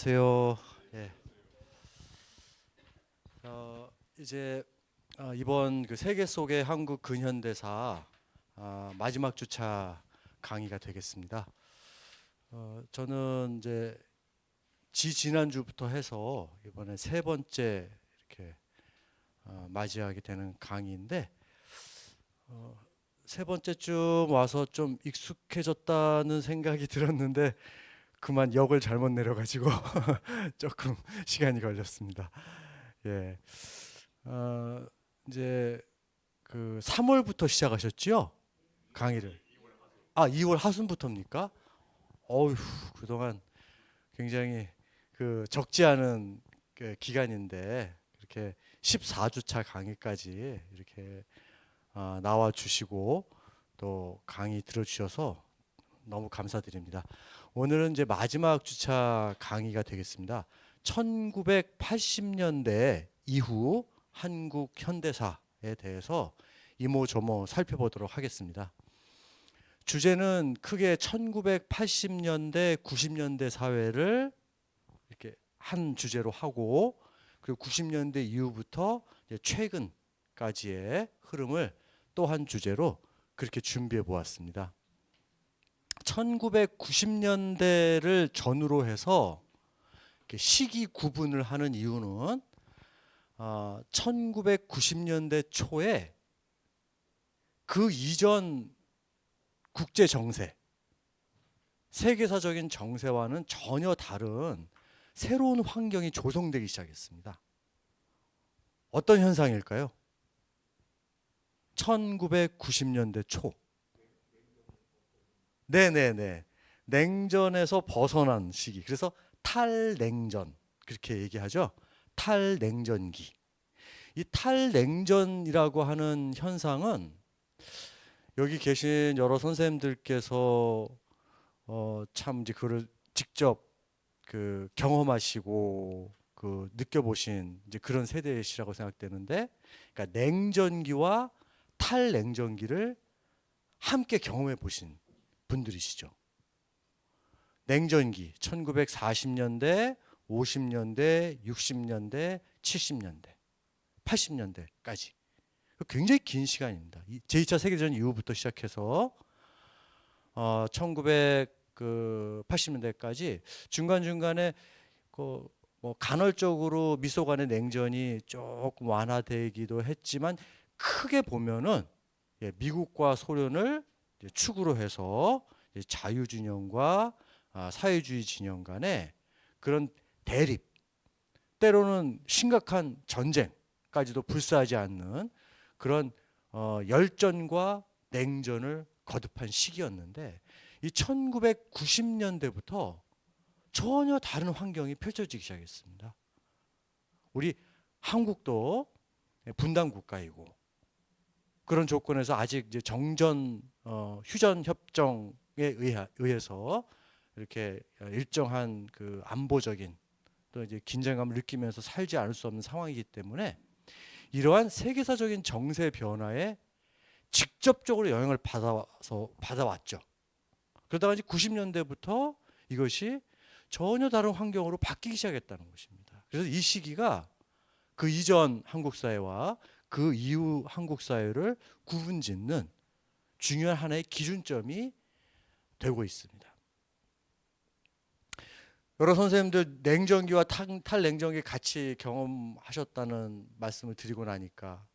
안녕하세요. 예. 이제 이번 그 세계 속의 한국 근현대사 마지막 주차 강의가 되겠습니다. 저는 이제 지난주부터 해서 이번에 세 번째 이렇게 맞이하게 되는 강의인데 세 번째쯤 와서 좀 익숙해졌다는 생각이 들었는데 그만 역을 잘못 내려가지고 조금 시간이 걸렸습니다. 예. 어, 이제 그 3월부터 시작하셨지요? 강의를. 2월 하순부터입니까? 어휴, 그동안 굉장히 그 적지 않은 그 기간인데 이렇게 14주차 강의까지 이렇게 나와 주시고 또 강의 들어주셔서 너무 감사드립니다. 오늘은 이제 마지막 주차 강의가 되겠습니다. 1980년대 이후 한국 현대사에 대해서 이모저모 살펴보도록 하겠습니다. 주제는 크게 1980년대, 90년대 사회를 이렇게 한 주제로 하고, 그리고 90년대 이후부터 이제 최근까지의 흐름을 또 한 주제로 그렇게 준비해 보았습니다. 1990년대를 전후로 해서 시기 구분을 하는 이유는 1990년대 초에 그 이전 국제 정세, 세계사적인 정세와는 전혀 다른 새로운 환경이 조성되기 시작했습니다. 어떤 현상일까요? 1990년대 초. 네네네. 냉전에서 벗어난 시기. 그래서 탈냉전. 그렇게 얘기하죠. 탈냉전기. 이 탈냉전이라고 하는 현상은 여기 계신 여러 선생님들께서 참 이제 그걸 직접 그 경험하시고 그 느껴보신 이제 그런 세대시라고 생각되는데, 그러니까 냉전기와 탈냉전기를 함께 경험해 보신 분들이시죠. 냉전기 1940년대, 50년대, 60년대, 70년대, 80년대까지 굉장히 긴 시간입니다. 제2차 세계대전 이후부터 시작해서 1980년대까지 중간중간에 뭐 간헐적으로 미소 간의 냉전이 조금 완화되기도 했지만 크게 보면은 미국과 소련을 축으로 해서 자유진영과 사회주의 진영 간의 그런 대립, 때로는 심각한 전쟁까지도 불사하지 않는 그런 열전과 냉전을 거듭한 시기였는데, 이 1990년대부터 전혀 다른 환경이 펼쳐지기 시작했습니다. 우리 한국도 분단 국가이고 그런 조건에서 아직 이제 정전 휴전 협정에 의해서 이렇게 일정한 그 안보적인 또 이제 긴장감을 느끼면서 살지 않을 수 없는 상황이기 때문에 이러한 세계사적인 정세 변화에 직접적으로 영향을 받아왔죠. 그러다가 이제 90년대부터 이것이 전혀 다른 환경으로 바뀌기 시작했다는 것입니다. 그래서 이 시기가 그 이전 한국 사회와 그 이후 한국 사회를 구분짓는 중요한 하나의 기준점이 되고 있습니다. 여러 선생님들 냉전기와 탈냉전기 같이 경험하셨다는 말씀을 드리고 나니까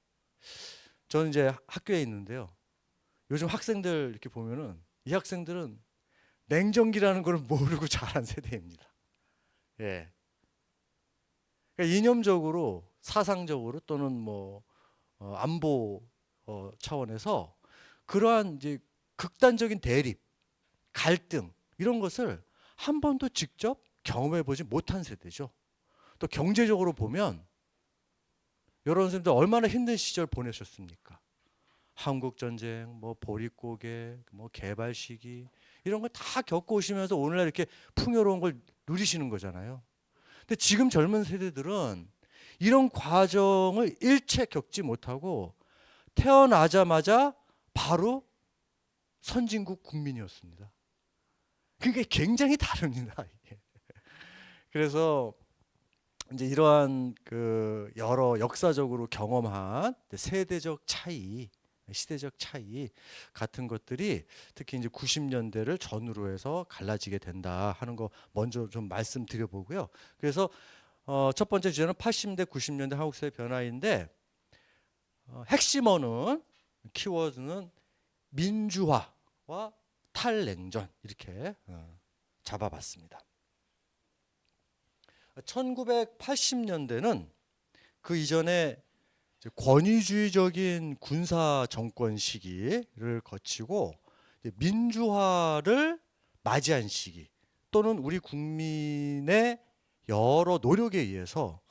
저는 이제 학교에 있는데요. 요즘 학생들 이렇게 보면은 이 학생들은 냉전기라는 걸 모르고 자란 세대입니다. 예. 그러니까 이념적으로, 사상적으로 또는 뭐 안보 차원에서 그러한 이제 극단적인 대립, 갈등 이런 것을 한 번도 직접 경험해 보지 못한 세대죠. 또 경제적으로 보면 여러 선생님들 얼마나 힘든 시절 보내셨습니까? 한국 전쟁, 뭐 보릿고개, 뭐 개발 시기 이런 걸 다 겪고 오시면서 오늘날 이렇게 풍요로운 걸 누리시는 거잖아요. 근데 지금 젊은 세대들은 이런 과정을 일체 겪지 못하고 태어나자마자 바로 선진국 국민이었습니다. 그게 굉장히 다릅니다. 이게. 그래서 이제 이러한 그 여러 역사적으로 경험한 세대적 차이, 시대적 차이 같은 것들이 특히 이제 90년대를 전후로 해서 갈라지게 된다 하는 거 먼저 좀 말씀드려 보고요. 그래서 첫 번째 주제는 80년대, 90년대 한국 사회 변화인데 핵심어는 키워드는 민주화와 탈냉전 이렇게 잡아봤습니다. 1980년대는 그 이전에 권위주의적인 군사 정권 시기를 거치고 민주화를 맞이한 시기 또는 우리 국민의 여러 노력에 의해서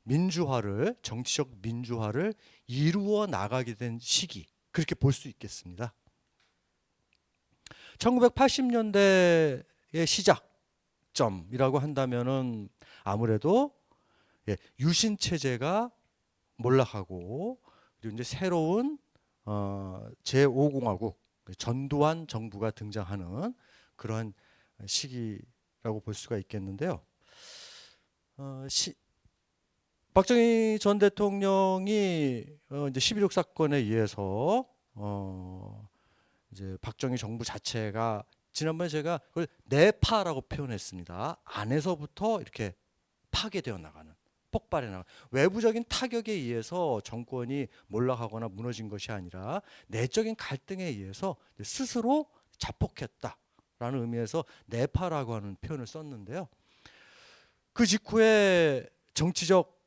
민주화를 정치적 민주화를 이루어 나가게 된 시기 그렇게 볼 수 있겠습니다. 1980년대의 시작점이라고 한다면은 아무래도 유신 체제가 몰락하고 그리고 이제 새로운 제5공화국 전두환 정부가 등장하는 그러한 시기라고 볼 수가 있겠는데요. 박정희 전 대통령이 이제 11.6 사건에 의해서 이제 박정희 정부 자체가 지난번에 제가 그걸 내파라고 표현했습니다. 안에서부터 이렇게 파괴되어 나가는 폭발해 나가는 외부적인 타격에 의해서 정권이 몰락하거나 무너진 것이 아니라 내적인 갈등에 의해서 스스로 자폭했다라는 의미에서 내파라고 하는 표현을 썼는데요. 그 직후에 정치적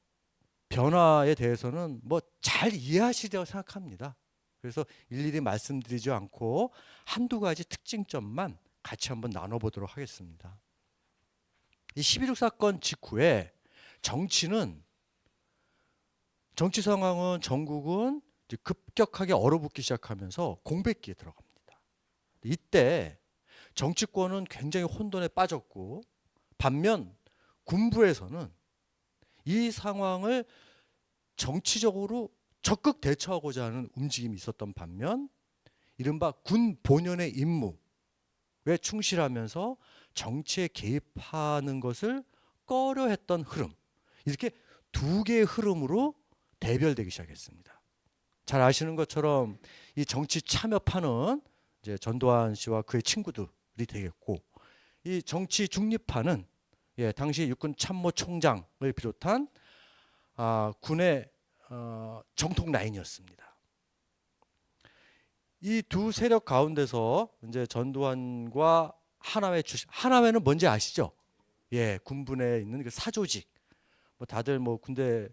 변화에 대해서는 뭐 잘 이해하시리라고 생각합니다. 그래서 일일이 말씀드리지 않고 한두 가지 특징점만 같이 한번 나눠보도록 하겠습니다. 이 11.6 사건 직후에 정치 상황은 전국은 이제 급격하게 얼어붙기 시작하면서 공백기에 들어갑니다. 이때 정치권은 굉장히 혼돈에 빠졌고 반면 군부에서는 이 상황을 정치적으로 적극 대처하고자 하는 움직임이 있었던 반면 이른바 군 본연의 임무에 충실하면서 정치에 개입하는 것을 꺼려했던 흐름 이렇게 두 개의 흐름으로 대별되기 시작했습니다. 잘 아시는 것처럼 이 정치 참여파는 이제 전두환 씨와 그의 친구들이 되겠고 이 정치 중립파는 당시 육군 참모총장을 비롯한 군의 정통 라인이었습니다. 이 두 세력 가운데서 이제 전두환과 하나회 출신, 하나회는 뭔지 아시죠? 군부내에 있는 그 사조직. 뭐 다들 뭐 군대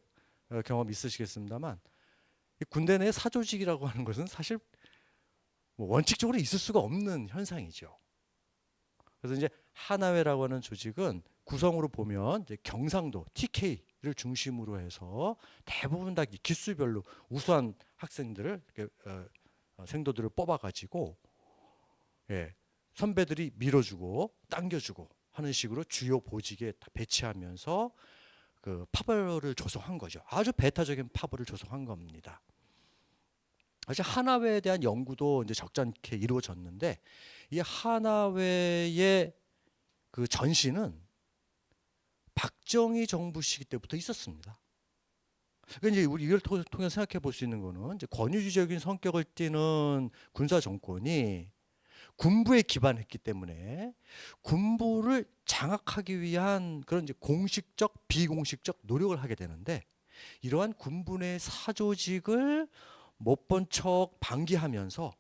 경험 있으시겠습니다만 이 군대 내 사조직이라고 하는 것은 사실 뭐 원칙적으로 있을 수가 없는 현상이죠. 그래서 이제 하나회라고 하는 조직은 구성으로 보면 이제 경상도 TK를 중심으로 해서 대부분 다 기수별로 우수한 학생들을 생도들을 뽑아가지고 선배들이 밀어주고 당겨주고 하는 식으로 주요 보직에 배치하면서 그 파벌을 조성한 거죠. 아주 배타적인 파벌을 조성한 겁니다. 사실 하나회에 대한 연구도 이제 적잖게 이루어졌는데 이 하나회의 그 전신은 박정희 정부 시기 때부터 있었습니다. 그러니까 이제 우리 이걸 통해서 생각해 볼 수 있는 거는 이제 권위주의적인 성격을 띠는 군사 정권이 군부에 기반했기 때문에 군부를 장악하기 위한 그런 이제 공식적, 비공식적 노력을 하게 되는데 이러한 군부 내 사조직을 못 본 척 방기하면서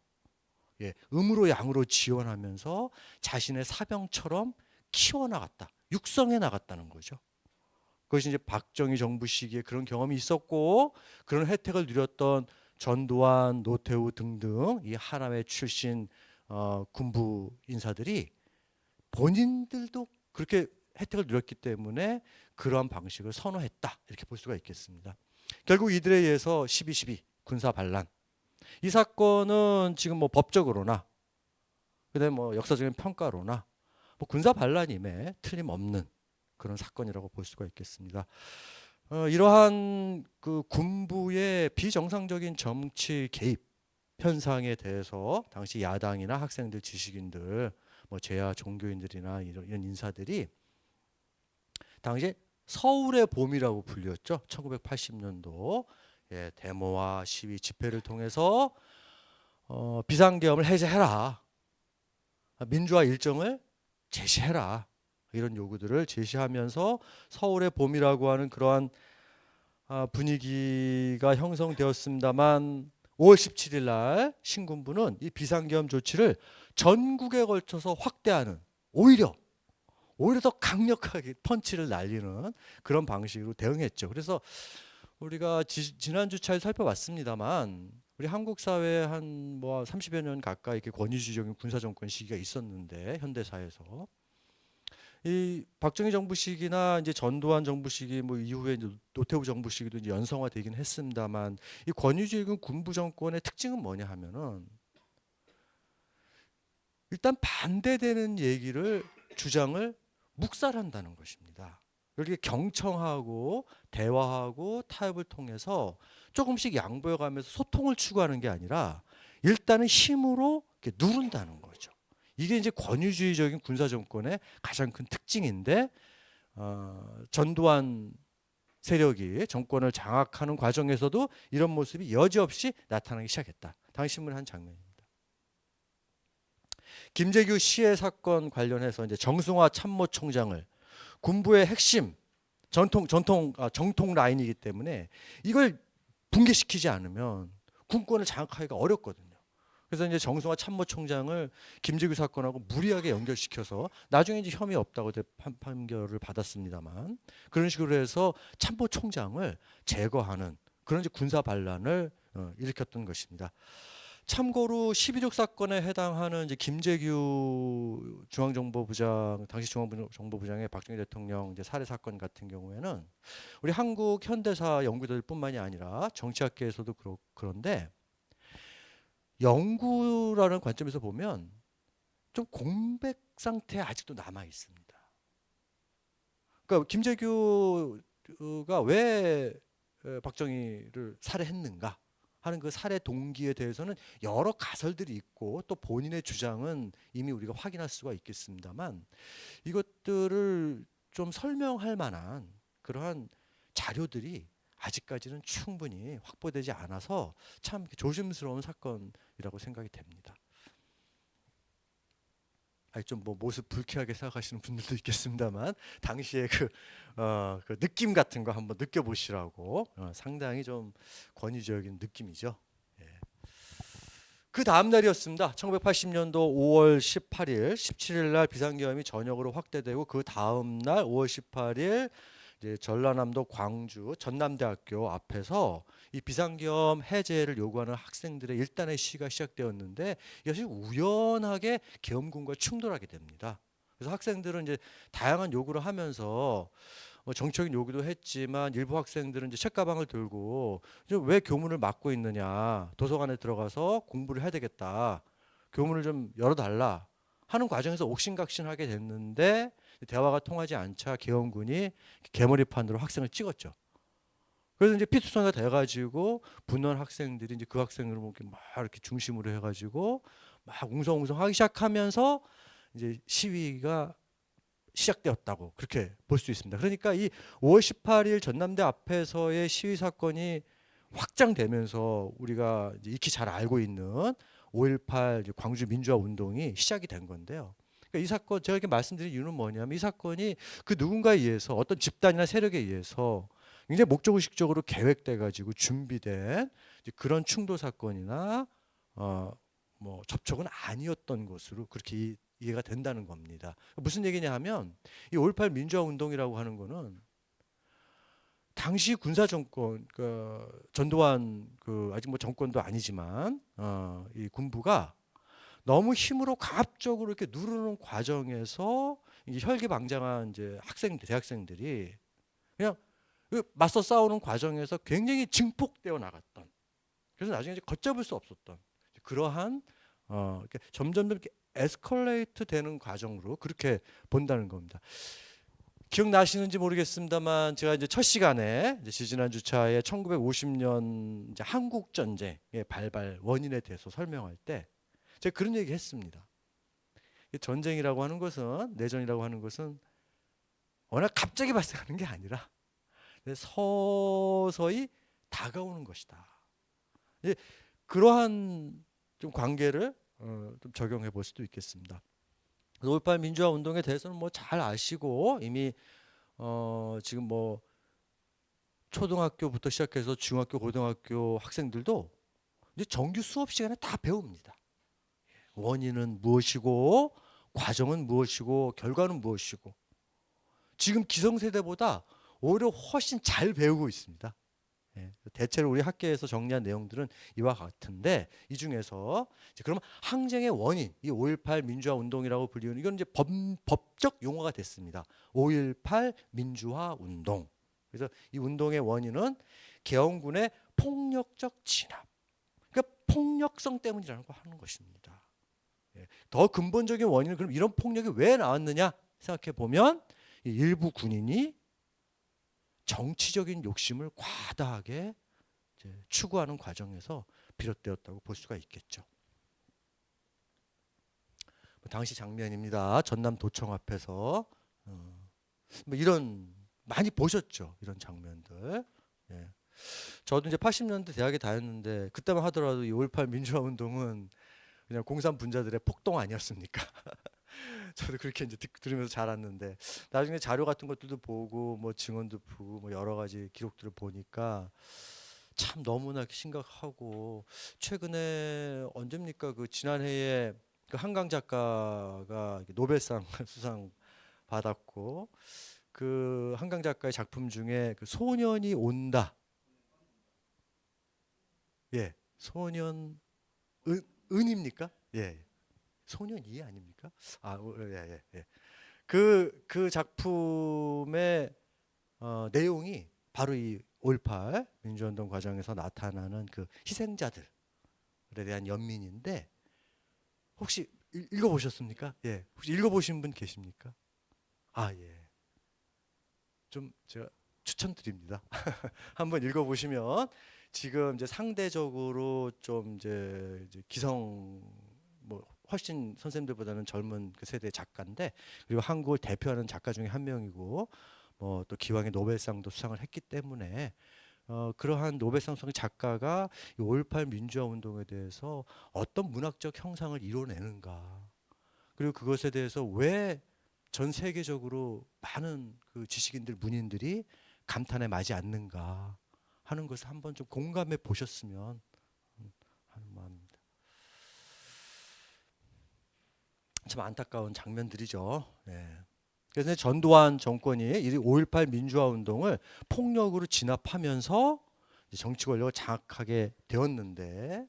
음으로 양으로 지원하면서 자신의 사병처럼 키워나갔다, 육성해 나갔다는 거죠. 그것이 이제 박정희 정부 시기에 그런 경험이 있었고 그런 혜택을 누렸던 전두환, 노태우 등등 이 하나회 출신 군부 인사들이 본인들도 그렇게 혜택을 누렸기 때문에 그러한 방식을 선호했다 이렇게 볼 수가 있겠습니다. 결국 이들에 의해서 12.12 군사 반란 이 사건은 지금 뭐 법적으로나 그다음에 뭐 역사적인 평가로나 뭐 군사 반란임에 틀림없는 그런 사건이라고 볼 수가 있겠습니다. 이러한 그 군부의 비정상적인 정치 개입 현상에 대해서 당시 야당이나 학생들, 지식인들, 뭐 재야 종교인들이나 이런 인사들이 당시 서울의 봄이라고 불렸죠. 1980년도 데모와 시위 집회를 통해서 비상계엄을 해제해라. 민주화 일정을 제시해라. 이런 요구들을 제시하면서 서울의 봄이라고 하는 그러한 분위기가 형성되었습니다만 5월 17일 날 신군부는 이 비상계엄 조치를 전국에 걸쳐서 확대하는 오히려 더 강력하게 펀치를 날리는 그런 방식으로 대응했죠. 그래서 우리가 지난 주차에 살펴봤습니다만 우리 한국 사회에 한 뭐 30여 년 가까이 이렇게 권위주의적인 군사 정권 시기가 있었는데 현대사에서 이 박정희 정부 시기나 이제 전두환 정부 시기 뭐 이후에 이제 노태우 정부 시기도 이제 연성화되긴 했습니다만 이 권위주의적인 군부 정권의 특징은 뭐냐 하면은 일단 반대되는 주장을 묵살한다는 것입니다. 이렇게 경청하고 대화하고 타협을 통해서 조금씩 양보해가면서 소통을 추구하는 게 아니라 일단은 힘으로 이렇게 누른다는 거죠. 이게 이제 권위주의적인 군사 정권의 가장 큰 특징인데 전두환 세력이 정권을 장악하는 과정에서도 이런 모습이 여지없이 나타나기 시작했다. 당시 신문의 한 장면입니다. 김재규 시해 사건 관련해서 이제 정승화 참모총장을 군부의 핵심 정통 라인이기 때문에 이걸 붕괴시키지 않으면 군권을 장악하기가 어렵거든요. 그래서 이제 정승화 참모총장을 김재규 사건하고 무리하게 연결시켜서 나중에 이제 혐의 없다고 판결을 받았습니다만 그런 식으로 해서 참모총장을 제거하는 그런 이제 군사 반란을 일으켰던 것입니다. 참고로 12.6 사건에 해당하는 이제 김재규 중앙정보부장 당시 중앙정보부장의 박정희 대통령 이제 살해 사건 같은 경우에는 우리 한국 현대사 연구자들뿐만이 아니라 정치학계에서도 그런데 연구라는 관점에서 보면 좀 공백 상태에 아직도 남아 있습니다. 그러니까 김재규가 왜 박정희를 살해했는가 하는 그 살해 동기에 대해서는 여러 가설들이 있고 또 본인의 주장은 이미 우리가 확인할 수가 있겠습니다만 이것들을 좀 설명할 만한 그러한 자료들이 아직까지는 충분히 확보되지 않아서 참 조심스러운 사건이라고 생각이 됩니다. 좀 뭐 모습 불쾌하게 생각하시는 분들도 있겠습니다만 당시에 그 느낌 같은 거 한번 느껴보시라고 상당히 좀 권위적인 느낌이죠. 예. 그 다음 날이었습니다. 1980년도 5월 18일, 17일 날 비상계엄이 전역으로 확대되고 그 다음 날 5월 18일 이제 전라남도 광주 전남대학교 앞에서 이 비상계엄 해제를 요구하는 학생들의 일단의 시위가 시작되었는데 이것이 우연하게 계엄군과 충돌하게 됩니다. 그래서 학생들은 이제 다양한 요구를 하면서 정치적인 요구도 했지만 일부 학생들은 이제 책가방을 들고 왜 교문을 막고 있느냐, 도서관에 들어가서 공부를 해야 되겠다, 교문을 좀 열어달라 하는 과정에서 옥신각신하게 됐는데 대화가 통하지 않자 계엄군이 개머리판으로 학생을 찍었죠. 그래서 이제 피투성이가 돼가지고 분노한 학생들이 이제 그 학생을 막 이렇게 중심으로 해가지고 막 웅성웅성하기 시작하면서 이제 시위가 시작되었다고 그렇게 볼 수 있습니다. 그러니까 이 5월 18일 전남대 앞에서의 시위 사건이 확장되면서 우리가 이제 익히 잘 알고 있는 5.18 광주 민주화 운동이 시작이 된 건데요. 그러니까 이 사건 제가 이렇게 말씀드린 이유는 뭐냐면 이 사건이 그 누군가에 의해서 어떤 집단이나 세력에 의해서 굉장히 목적의식적으로 계획돼 가지고 준비된 그런 충돌 사건이나 뭐 접촉은 아니었던 것으로 그렇게 이해가 된다는 겁니다. 무슨 얘기냐 하면 이 5.18 민주화 운동이라고 하는 거는 당시 군사 정권 전두환 아직 뭐 정권도 아니지만 이 군부가 너무 힘으로 강압적으로 이렇게 누르는 과정에서 이제 혈기방장한 이제 대학생들이 그냥 맞서 싸우는 과정에서 굉장히 증폭되어 나갔던, 그래서 나중에 이제 걷잡을 수 없었던 그러한 이렇게 점점 이렇게 에스컬레이트 되는 과정으로 그렇게 본다는 겁니다. 기억나시는지 모르겠습니다만 제가 이제 첫 시간에 지지난 주차에 1950년 이제 한국 전쟁의 발발 원인에 대해서 설명할 때 제가 그런 얘기 했습니다. 전쟁이라고 하는 것은, 내전이라고 하는 것은 워낙 갑자기 발생하는 게 아니라 서서히 다가오는 것이다. 이제 그러한 좀 관계를 좀 적용해 볼 수도 있겠습니다. 5.18 민주화 운동에 대해서는 뭐 잘 아시고 이미 지금 뭐 초등학교부터 시작해서 중학교, 고등학교 학생들도 이제 정규 수업 시간에 다 배웁니다. 원인은 무엇이고 과정은 무엇이고 결과는 무엇이고 지금 기성세대보다 오히려 훨씬 잘 배우고 있습니다. 예, 대체로 우리 학계에서 정리한 내용들은 이와 같은데 이 중에서 그러면 항쟁의 원인, 이 5.18 민주화 운동이라고 불리는 이건 이제 법적 용어가 됐습니다. 5.18 민주화 운동. 그래서 이 운동의 원인은 계엄군의 폭력적 진압, 그러니까 폭력성 때문이라는 거 하는 것입니다. 예, 더 근본적인 원인은 그럼 이런 폭력이 왜 나왔느냐 생각해 보면 일부 군인이 정치적인 욕심을 과다하게 추구하는 과정에서 비롯되었다고 볼 수가 있겠죠. 당시 장면입니다. 전남도청 앞에서 뭐 이런 많이 보셨죠. 이런 장면들. 예. 저도 이제 80년대 대학에 다녔는데 그때만 하더라도 이 5.18 민주화 운동은 그냥 공산 분자들의 폭동 아니었습니까? 저도 그렇게 이제 들으면서 자랐는데 나중에 자료 같은 것들도 보고 뭐 증언도 보고 뭐 여러 가지 기록들을 보니까 참 너무나 심각하고 최근에 언제입니까? 그 지난해에 그 한강 작가가 노벨상 수상 받았고 그 한강 작가의 작품 중에 그 소년이 온다. 예. 소년 은입니까? 예. 소년이 아닙니까? 아, 예, 예, 예. 그 작품의 내용이 바로 이 5.18 민주운동 과정에서 나타나는 그 희생자들에 대한 연민인데 혹시 읽어보셨습니까? 예, 혹시 읽어보신 분 계십니까? 아, 예. 좀 제가 추천드립니다. 한번 읽어보시면 지금 이제 상대적으로 좀 이제 기성 뭐 훨씬 선생님들보다는 젊은 그 세대 작가인데 그리고 한국을 대표하는 작가 중에 한 명이고 뭐 또 기왕에 노벨상도 수상을 했기 때문에 그러한 노벨상 수상 작가가 이 5.18 민주화 운동에 대해서 어떤 문학적 형상을 이뤄내는가 그리고 그것에 대해서 왜 전 세계적으로 많은 그 지식인들 문인들이 감탄에 마지 않는가 하는 것을 한번 좀 공감해 보셨으면 하는 마음입니다. 참 안타까운 장면들이죠. 네. 그래서 전두환 정권이 이 5.18 민주화 운동을 폭력으로 진압하면서 정치 권력을 장악하게 되었는데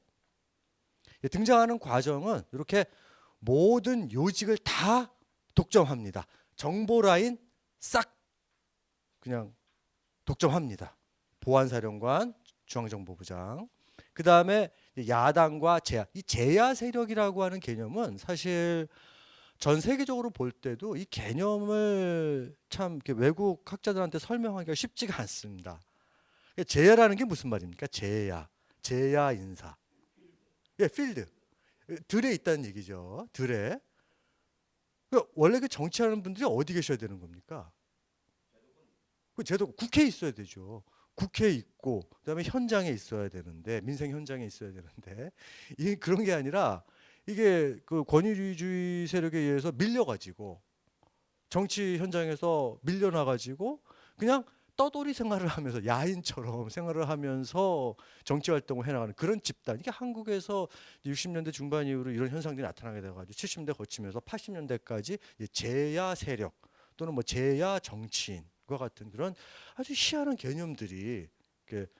등장하는 과정은 이렇게 모든 요직을 다 독점합니다. 정보 라인 싹 그냥 독점합니다. 보안사령관, 중앙정보부장. 그 다음에 야당과 제야. 이 제야 세력이라고 하는 개념은 사실 전 세계적으로 볼 때도 이 개념을 참 외국 학자들한테 설명하기가 쉽지가 않습니다. 제야라는 게 무슨 말입니까? 제야, 제야 인사. 예, 필드. 들에 있다는 얘기죠. 들에. 원래 그 정치하는 분들이 어디 계셔야 되는 겁니까? 그 제도 국회에 있어야 되죠. 국회에 있고 그다음에 현장에 있어야 되는데 민생 현장에 있어야 되는데 이게 그런 게 아니라 이게 그 권위주의 세력에 의해서 밀려가지고 정치 현장에서 밀려나가지고 그냥 떠돌이 생활을 하면서 야인처럼 생활을 하면서 정치 활동을 해나가는 그런 집단. 이게 한국에서 60년대 중반 이후로 이런 현상들이 나타나게 돼가지고 70년대 거치면서 80년대까지 제야 세력 또는 뭐 제야 정치인과 같은 그런 아주 희한한 개념들이 이렇게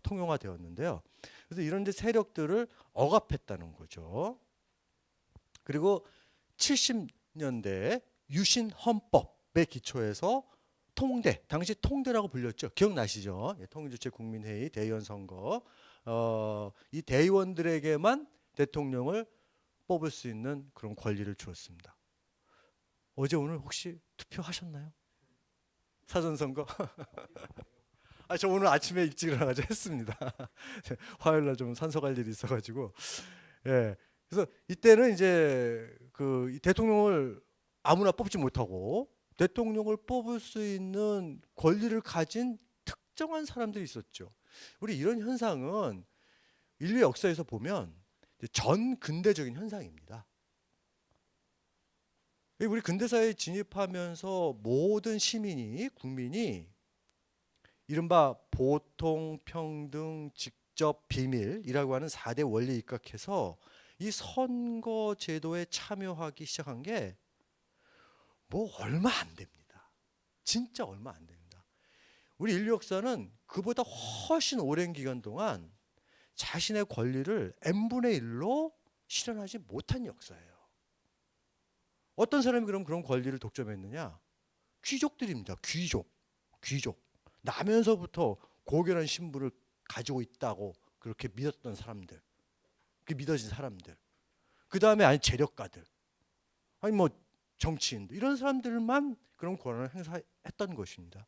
통용화되었는데요. 그래서 이런 이제 세력들을 억압했다는 거죠. 그리고 70년대 유신 헌법의 기초에서 통대, 당시 통대라고 불렸죠. 기억나시죠? 예, 통일주체 국민회의 대의원 선거. 이 대의원들에게만 대통령을 뽑을 수 있는 그런 권리를 주었습니다. 어제 오늘 혹시 투표하셨나요? 사전선거? 아, 저 오늘 아침에 일찍 일어나가지고 했습니다. 화요일 날 좀 산소 갈 일이 있어가지고. 예. 그래서 이때는 이제 그 대통령을 아무나 뽑지 못하고 대통령을 뽑을 수 있는 권리를 가진 특정한 사람들이 있었죠. 우리 이런 현상은 인류 역사에서 보면 전 근대적인 현상입니다. 우리 근대사회에 진입하면서 모든 시민이, 국민이 이른바 보통, 평등, 직접, 비밀이라고 하는 4대 원리에 입각해서 이 선거 제도에 참여하기 시작한 게 뭐 얼마 안 됩니다. 진짜 얼마 안 됩니다. 우리 인류 역사는 그보다 훨씬 오랜 기간 동안 자신의 권리를 n분의 1로 실현하지 못한 역사예요. 어떤 사람이 그럼 그런 권리를 독점했느냐? 귀족들입니다. 귀족. 나면서부터 고결한 신분을 가지고 있다고 그렇게 믿었던 사람들, 그 믿어진 사람들. 그 다음에 아니 재력가들, 아니 뭐 정치인들, 이런 사람들만 그런 권한을 행사했던 것입니다.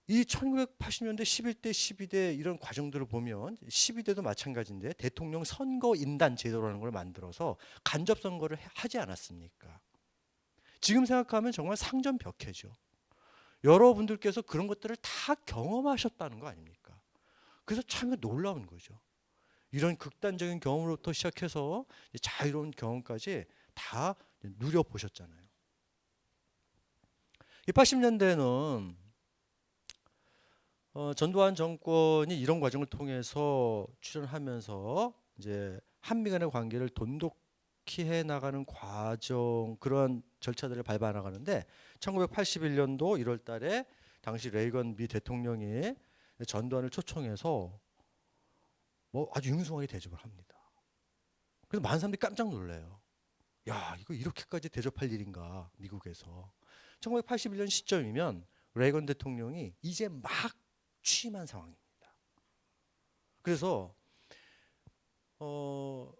이 1980년대 11대, 12대 이런 과정들을 보면 12대도 마찬가지인데 대통령 선거인단 제도라는 걸 만들어서 간접 선거를 하지 않았습니까? 지금 생각하면 정말 상전벽해죠. 여러분들께서 그런 것들을 다 경험하셨다는 거 아닙니까? 그래서 참 놀라운 거죠. 이런 극단적인 경험으로부터 시작해서 자유로운 경험까지 다 누려보셨잖아요. 이 80년대는 전두환 정권이 이런 과정을 통해서 출연하면서 이제 한미 간의 관계를 돈독히 해 나가는 과정, 그런 절차들을 밟아 나가는데 1981년도 1월 달에 당시 레이건 미 대통령이 전두환을 초청해서 뭐 아주 융숭하게 대접을 합니다. 그래서 많은 사람들이 깜짝 놀래요. 야, 이거 이렇게까지 대접할 일인가, 미국에서. 1981년 시점이면 레이건 대통령이 이제 막 취임한 상황입니다. 그래서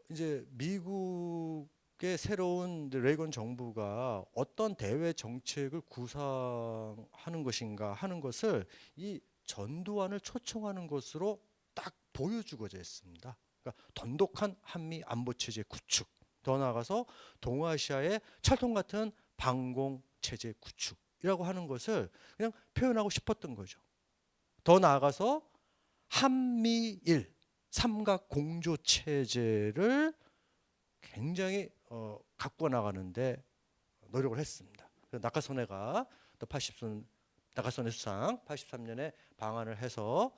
이제 미국의 새로운 레이건 정부가 어떤 대외 정책을 구상하는 것인가 하는 것을 이 전두환을 초청하는 것으로 딱 보여주고자 했습니다. 그러니까 돈독한 한미 안보 체제 구축, 더 나아가서 동아시아의 철통 같은 방공 체제 구축이라고 하는 것을 그냥 표현하고 싶었던 거죠. 더 나아가서 한미일 삼각 공조 체제를 굉장히 갖고 나가는데 노력을 했습니다. 낙하선회가 또 80선 낙하선회 수상 83년에 방한을 해서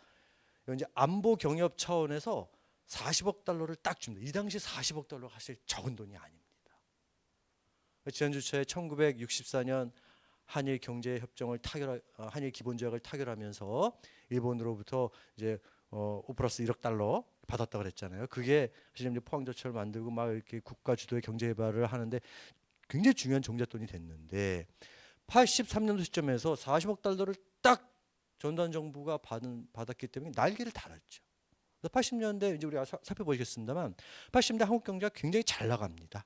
이제 안보 경협 차원에서 40억 달러를 딱 줍니다. 이 당시 40억 달러가 사실 적은 돈이 아닙니다. 지난주에 1964년 한일 경제 협정을 한일 기본 조약을 타결하면서 일본으로부터 이제 5+1억 달러 받았다고 그랬잖아요. 그게 사실 이제 포항저철을 만들고 막 이렇게 국가 주도의 경제 개발을 하는데 굉장히 중요한 종잣돈이 됐는데 83년도 시점에서 40억 달러를 딱 전두환 정부가 받았기 때문에 날개를 달았죠. 80년대 이제 우리가 살펴보시겠습니다만 80년대 한국 경제가 굉장히 잘 나갑니다.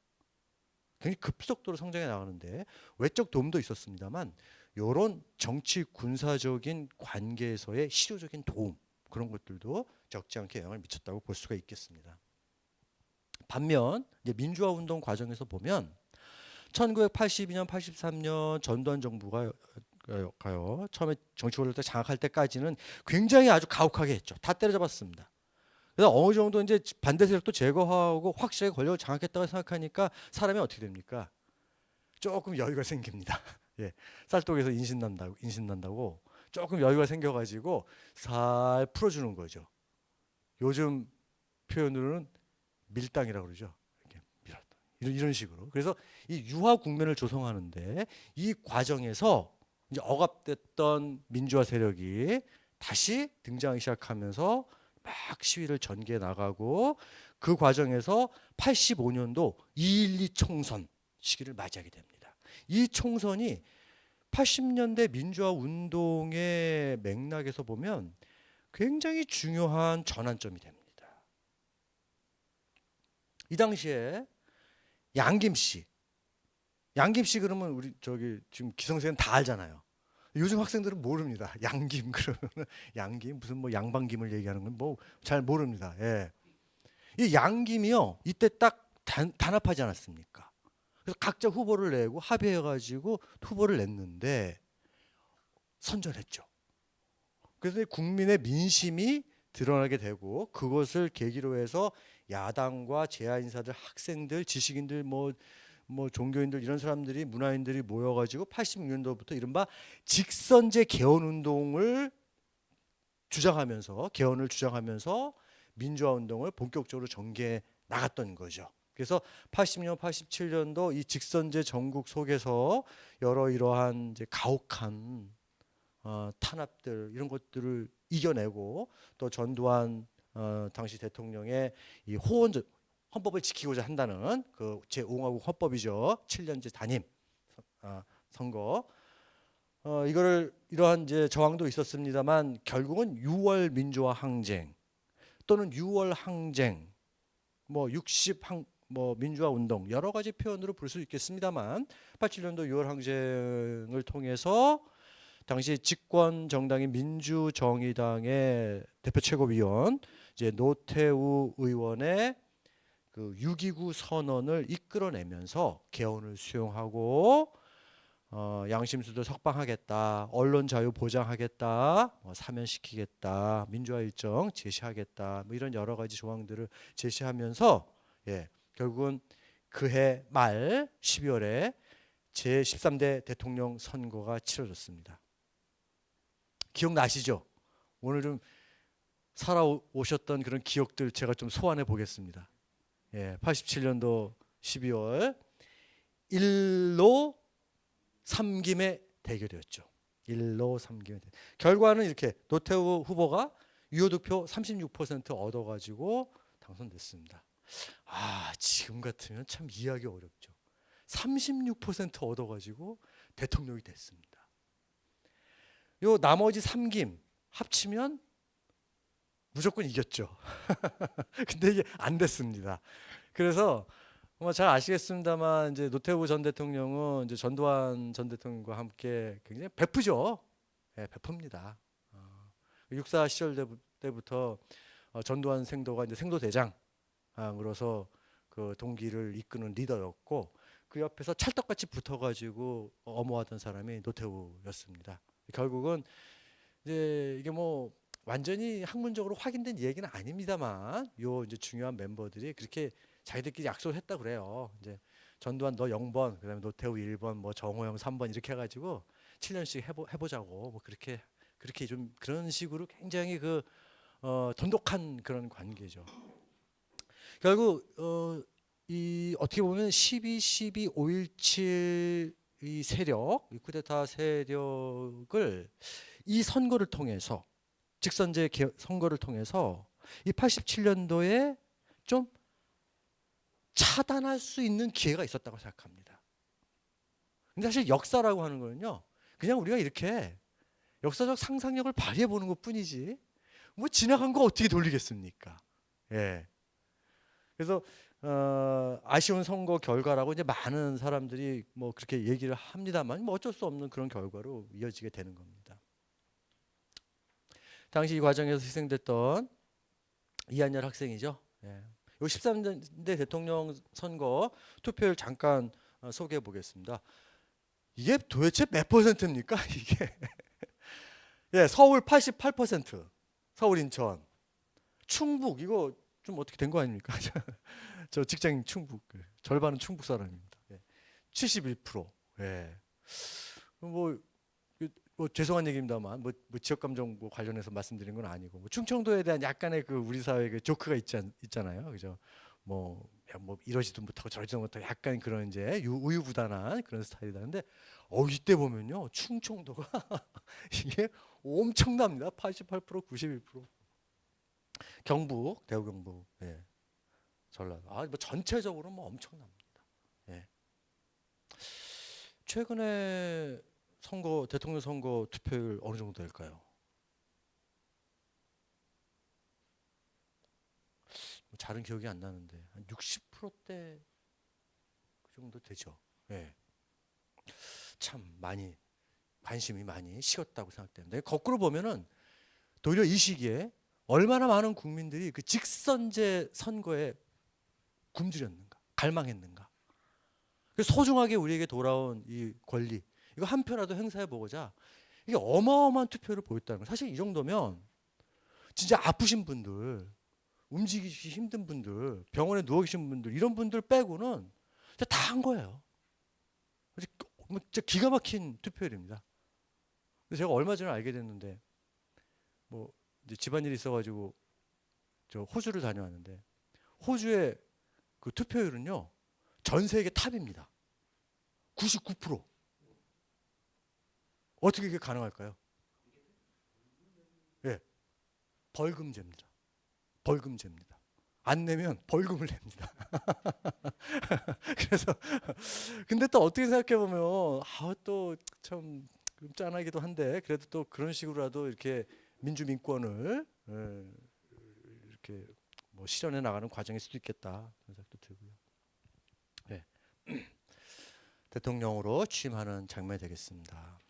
굉장히 급속도로 성장해 나가는데 외적 도움도 있었습니다만 이런 정치 군사적인 관계에서의 실효적인 도움, 그런 것들도 적지 않게 영향을 미쳤다고 볼 수가 있겠습니다. 반면 이제 민주화 운동 과정에서 보면 1982년, 83년 전두환 정부가 처음에 정치 권력을 장악할 때까지는 굉장히 아주 가혹하게 했죠. 다 때려잡았습니다. 그래서 어느 정도 이제 반대 세력도 제거하고 확실하게 권력을 장악했다고 생각하니까 사람이 어떻게 됩니까? 조금 여유가 생깁니다. 예, 쌀독에서 인신난다고 조금 여유가 생겨가지고 살 풀어주는 거죠. 요즘 표현으로는 밀당이라고 그러죠. 이렇게 밀었다. 이런 식으로. 그래서 이 유화 국면을 조성하는데 이 과정에서 이제 억압됐던 민주화 세력이 다시 등장하기 시작하면서 막 시위를 전개해 나가고 그 과정에서 85년도 2.12 총선 시기를 맞이하게 됩니다. 이 총선이 80년대 민주화 운동의 맥락에서 보면 굉장히 중요한 전환점이 됩니다. 이 당시에 양김 씨 그러면 우리 저기 지금 기성세대는 다 알잖아요. 요즘 학생들은 모릅니다. 양김 그러면 양김 무슨 뭐 양반김을 얘기하는 건 뭐 잘 모릅니다. 예. 이 양김이요 이때 딱 단합하지 않았습니까? 그래서 각자 후보를 내고 합의해가지고 후보를 냈는데 선전했죠. 그래서 국민의 민심이 드러나게 되고 그것을 계기로 해서 야당과 제야 인사들, 학생들, 지식인들, 뭐 종교인들 이런 사람들이 문화인들이 모여가지고 86년도부터 이른바 직선제 개헌 운동을 주장하면서 개헌을 주장하면서 민주화 운동을 본격적으로 전개해 나갔던 거죠. 그래서 80년, 87년도 이 직선제 전국 속에서 여러 이러한 이제 가혹한 탄압들 이런 것들을 이겨내고 또 전두환 당시 대통령의 이 헌법을 지키고자 한다는 그 제5공화국 헌법이죠. 7년제 단임 선거 이거를 이러한 이제 저항도 있었습니다만 결국은 6월 민주화 항쟁 또는 6월 항쟁 뭐 60항 뭐 민주화 운동 여러 가지 표현으로 볼 수 있겠습니다만 87년도 6월 항쟁을 통해서 당시 집권 정당인 민주정의당의 대표 최고위원 이제 노태우 의원의 그 6.29 선언을 이끌어내면서 개헌을 수용하고 양심수도 석방하겠다, 언론 자유 보장하겠다, 사면시키겠다, 민주화 일정 제시하겠다, 뭐 이런 여러 가지 조항들을 제시하면서 결국은 그해 말 12월에 제13대 대통령 선거가 치러졌습니다. 기억나시죠? 오늘 좀 살아오셨던 그런 기억들 제가 좀 소환해 보겠습니다. 87년도 12월 1로 3김의 대결이었죠. 1로 3김의 대결. 결과는 이렇게 노태우 후보가 유효득표 36% 얻어가지고 당선됐습니다. 지금 같으면 참 이해하기 어렵죠. 36% 얻어가지고 대통령이 됐습니다. 요 나머지 3김 합치면 무조건 이겼죠. 근데 이게 안 됐습니다. 그래서 잘 아시겠습니다만 이제 노태우 전 대통령은 이제 전두환 전 대통령과 함께 굉장히 베푸죠. 베풉니다. 육사 시절 때부터 전두환 생도가 이제 생도대장으로서 그 동기를 이끄는 리더였고 그 옆에서 찰떡같이 붙어가지고 엄호하던 사람이 노태우였습니다. 결국은 이제 이게 뭐 완전히 학문적으로 확인된 얘기는 아닙니다만 요 이제 중요한 멤버들이 그렇게 자기들끼리 약속을 했다 그래요. 이제 전두환 너 0번, 그다음에 노태우 1번, 뭐 정호영 3번 이렇게 해가지고 7년씩 해보자고 뭐 그렇게 좀 그런 식으로 굉장히 그 돈독한 그런 관계죠. 결국 이 어떻게 보면 12.12, 5.17 이 세력, 이 쿠데타 세력을 이 선거를 통해서 직선제 선거를 통해서 이 87년도에 좀 차단할 수 있는 기회가 있었다고 생각합니다. 근데 사실 역사라고 하는 거는요, 그냥 우리가 이렇게 역사적 상상력을 발휘해 보는 것뿐이지 뭐 지나간 거 어떻게 돌리겠습니까? 그래서 아쉬운 선거 결과라고 이제 많은 사람들이 뭐 그렇게 얘기를 합니다만 뭐 어쩔 수 없는 그런 결과로 이어지게 되는 겁니다. 당시 이 과정에서 희생됐던 이한열 학생이죠. 요 13대 대통령 선거 투표율 잠깐 소개해 보겠습니다. 이게 도대체 몇 퍼센트입니까? 이게 서울 88%, 서울 인천, 충북 이거 좀 어떻게 된 거 아닙니까? 저 직장인 충북 절반은 충북 사람입니다. 71%. 뭐 죄송한 얘기입니다만 뭐 지역 감정 뭐 관련해서 말씀드린 건 아니고 뭐 충청도에 대한 약간의 그 우리 사회의 그 조크가 있잖아요. 그죠? 뭐 이러지도 못하고 저러지도 못하고 약간 그런 이제 우유부단한 그런 스타일이다. 근데 이때 보면요 충청도가 이게 엄청납니다. 88%, 91%. 경북, 대구 경북, 전라도. 뭐 전체적으로 뭐 엄청납니다. 최근에 대통령 선거 투표율 어느 정도 될까요? 잘은 기억이 안 나는데 한 60%대 그 정도 되죠. 참 많이 관심이 많이 식었다고 생각되는데 거꾸로 보면은 도리어 이 시기에 얼마나 많은 국민들이 그 직선제 선거에 굶주렸는가, 갈망했는가. 소중하게 우리에게 돌아온 이 권리, 이거 한 표라도 행사해 보고자 이게 어마어마한 투표를 보였다는 거예요. 사실 이 정도면 진짜 아프신 분들, 움직이기 힘든 분들, 병원에 누워 계신 분들, 이런 분들 빼고는 다 한 거예요. 진짜 기가 막힌 투표율입니다. 제가 얼마 전에 알게 됐는데, 뭐 이제 집안일이 있어가지고 저 호주를 다녀왔는데, 호주의 그 투표율은요 전 세계 탑입니다. 99%. 어떻게 그게 가능할까요? 예, 벌금제입니다. 벌금제입니다. 안 내면 벌금을 냅니다. 그래서 근데 또 어떻게 생각해 보면 또 참 짠하기도 한데, 그래도 또 그런 식으로라도 이렇게 민주민권을 이렇게 뭐 실현해 나가는 과정일 수도 있겠다 그런 생각도 들고요. 네. 대통령으로 취임하는 장면이 되겠습니다.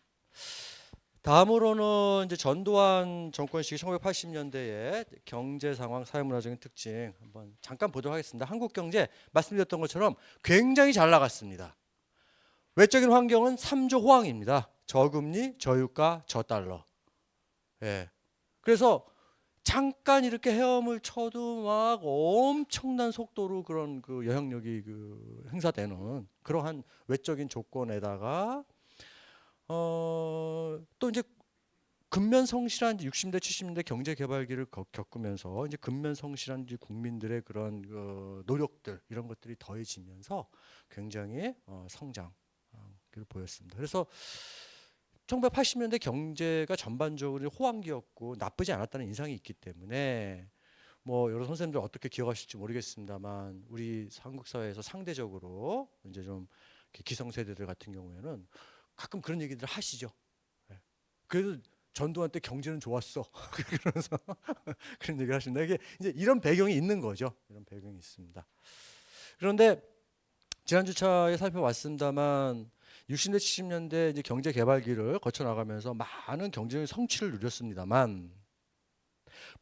다음으로는 이제 전두환 정권 시기 1980년대의 경제 상황, 사회문화적인 특징 한번 잠깐 보도록 하겠습니다. 한국 경제 말씀드렸던 것처럼 굉장히 잘 나갔습니다. 외적인 환경은 3조 호황입니다. 저금리, 저유가, 저달러. 예. 그래서 잠깐 이렇게 헤엄을 쳐도 막 엄청난 속도로 그런 그 영향력이 그 행사되는 그러한 외적인 조건에다가 또 이제 근면성실한 60대 70년대 경제 개발기를 겪으면서 이제 근면성실한 이제 국민들의 그런 노력들 이런 것들이 더해지면서 굉장히 성장을 보였습니다. 그래서 1980년대 경제가 전반적으로 호황기였고 나쁘지 않았다는 인상이 있기 때문에 뭐 여러 선생님들 어떻게 기억하실지 모르겠습니다만 우리 한국 사회에서 상대적으로 이제 좀 기성세대들 같은 경우에는 가끔 그런 얘기들 하시죠. 예. 그래도 전두환 때 경제는 좋았어. 그러면서 그런 얘기를 하신다. 이게 이제 이런 배경이 있는 거죠. 이런 배경이 있습니다. 그런데 지난주차에 살펴봤습니다만 60대 70년대 이제 경제 개발기를 거쳐 나가면서 많은 경제적인 성취를 누렸습니다만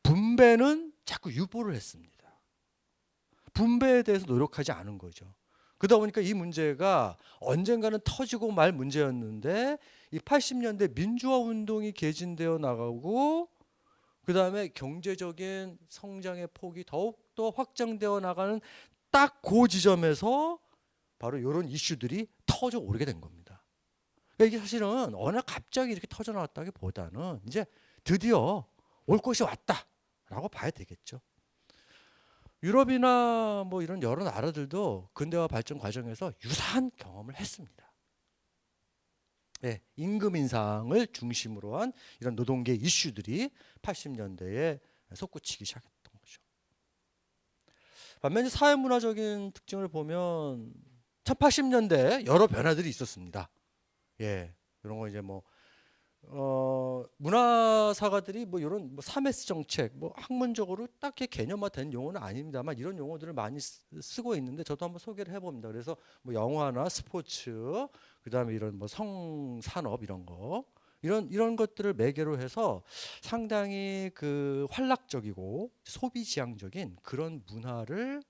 분배는 자꾸 유보를 했습니다. 분배에 대해서 노력하지 않은 거죠. 그러다 보니까 이 문제가 언젠가는 터지고 말 문제였는데 이 80년대 민주화 운동이 개진되어 나가고 그다음에 경제적인 성장의 폭이 더욱더 확장되어 나가는 딱 그 지점에서 바로 이런 이슈들이 터져 오르게 된 겁니다. 그러니까 이게 사실은 어느 날 갑자기 이렇게 터져 나왔다기보다는 이제 드디어 올 것이 왔다라고 봐야 되겠죠. 유럽이나 뭐 이런 여러 나라들도 근대화 발전 과정에서 유사한 경험을 했습니다. 네, 임금 인상을 중심으로 한 이런 노동계 이슈들이 80년대에 솟구치기 시작했던 거죠. 반면에 사회문화적인 특징을 보면 80년대 여러 변화들이 있었습니다. 예, 이런 거 이제 뭐 문화사가들이 뭐 이런 뭐 3S 정책, 뭐 학문적으로 딱히 개념화된 용어는 아닙니다만 이런 용어들을 많이 쓰고 있는데 저도 한번 소개를 해봅니다. 그래서 뭐 영화나 스포츠, 그다음에 이런 뭐 성산업 이런 거, 이런 것들을 매개로 해서 상당히 그 활락적이고 소비지향적인 그런 문화를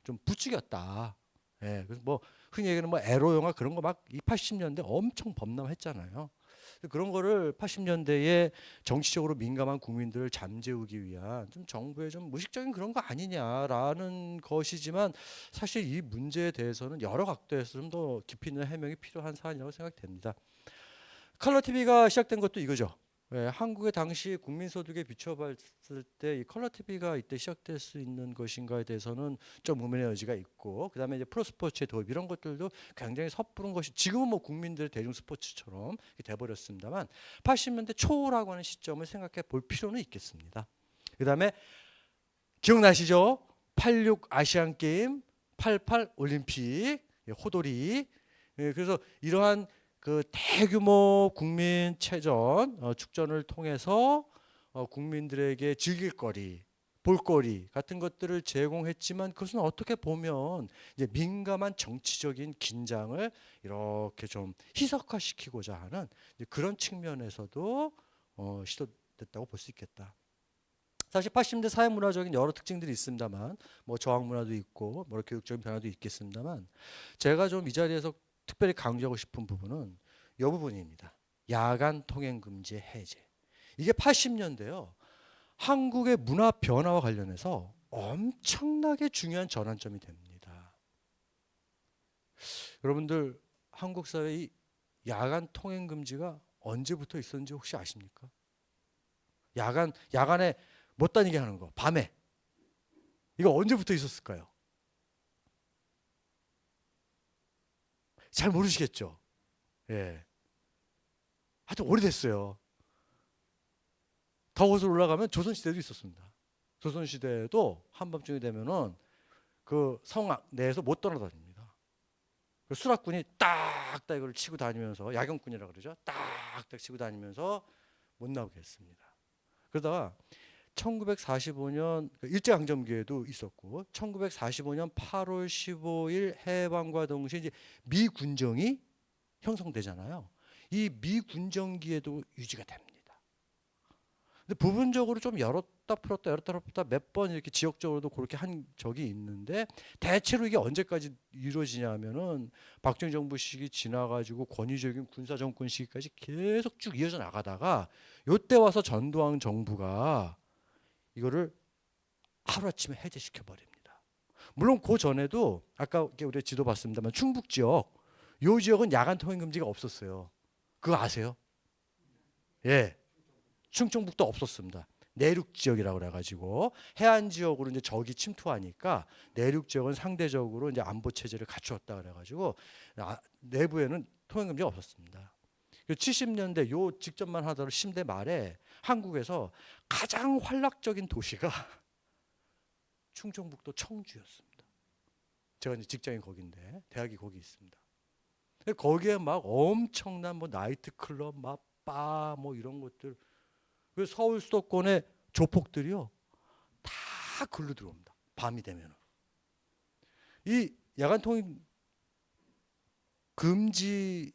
좀 부추겼다. 예, 그래서 뭐 흔히 얘기하는 뭐 에로 영화 그런 거 막 이 80년대 엄청 범람했잖아요. 그런 거를 80년대에 정치적으로 민감한 국민들을 잠재우기 위한 좀 정부의 좀 무식적인 그런 거 아니냐라는 것이지만 사실 이 문제에 대해서는 여러 각도에서 좀 더 깊이 있는 해명이 필요한 사안이라고 생각됩니다. 컬러 TV가 시작된 것도 이거죠. 예, 한국의 당시 국민소득에 비춰봤을 때 이 컬러 TV가 이때 시작될 수 있는 것인가에 대해서는 좀 의문의 여지가 있고, 그 다음에 이제 프로스포츠의 도입 이런 것들도 굉장히 섣부른 것이 지금은 뭐 국민들의 대중 스포츠처럼 돼버렸습니다만 80년대 초라고 하는 시점을 생각해 볼 필요는 있겠습니다. 그 다음에 기억나시죠? 86 아시안 게임, 88 올림픽, 호돌이. 예, 그래서 이러한 그 대규모 국민 체전 축전을 통해서 국민들에게 즐길거리, 볼거리 같은 것들을 제공했지만 그것은 어떻게 보면 이제 민감한 정치적인 긴장을 이렇게 좀 희석화시키고자 하는 그런 측면에서도 시도됐다고 볼 수 있겠다. 사실 80년대 사회문화적인 여러 특징들이 있습니다만 뭐 저항 문화도 있고 뭐 교육적인 변화도 있겠습니다만 제가 좀 이 자리에서 특별히 강조하고 싶은 부분은 이 부분입니다. 야간 통행 금지 해제. 이게 80년대요. 한국의 문화 변화와 관련해서 엄청나게 중요한 전환점이 됩니다. 여러분들 한국 사회의 야간 통행 금지가 언제부터 있었는지 혹시 아십니까? 야간에 못 다니게 하는 거, 밤에. 이거 언제부터 있었을까요? 잘 모르시겠죠? 예. 하여튼 오래됐어요. 더 거슬러 올라가면 조선시대도 있었습니다. 조선시대에도 한밤중이 되면은 그 성 내에서 못 떠나다닙니다. 그 수락군이 딱딱 이걸 치고 다니면서, 야경꾼이라고 그러죠. 딱딱 치고 다니면서 못 나오게 했습니다. 그러다가 1945년 일제강점기에도 있었고, 1945년 8월 15일 해방과 동시에 이제 미군정이 형성되잖아요. 이 미군정기에도 유지가 됩니다. 근데 부분적으로 좀 열었다 풀었다 몇 번 이렇게 지역적으로도 그렇게 한 적이 있는데, 대체로 이게 언제까지 이루어지냐면은 박정희 정부 시기 지나가지고 권위적인 군사 정권 시기까지 계속 쭉 이어져 나가다가 요때 와서 전두환 정부가 이거를 하루아침에 해제시켜 버립니다. 물론 그 전에도 아까 우리 지도 봤습니다만 충북 지역, 요 지역은 야간 통행 금지가 없었어요. 그거 아세요? 예. 충청북도 없었습니다. 내륙 지역이라고 그래가지고 해안 지역으로 이제 적이 침투하니까 내륙 지역은 상대적으로 이제 안보 체제를 갖추었다 그래가지고 내부에는 통행 금지가 없었습니다. 70년대 요 직전만 하더라도 10대 말에 한국에서 가장 활락적인 도시가 충청북도 청주였습니다. 제가 이제 직장이 거긴데 대학이 거기 있습니다. 거기에 막 엄청난 뭐 나이트 클럽, 막 바 뭐 이런 것들, 그 서울 수도권의 조폭들이요 다 글로 들어옵니다. 밤이 되면 이 야간 통행 금지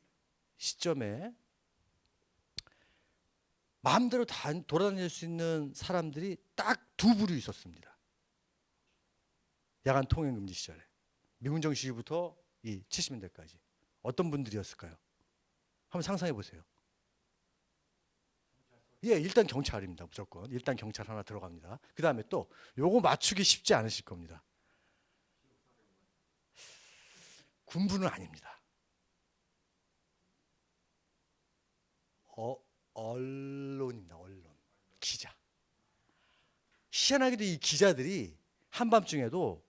시점에 마음대로 돌아다닐 수 있는 사람들이 딱 두 부류 있었습니다. 야간 통행 금지 시절에 미군정 시기부터 이 70년대까지 어떤 분들이었을까요? 한번 상상해 보세요. 예, 일단 경찰입니다. 무조건 일단 경찰 하나 들어갑니다. 그 다음에 또 요거 맞추기 쉽지 않으실 겁니다. 군부는 아닙니다. 언론입니다. 언론, 기자. 희한하게도 이 기자들이 한밤중에도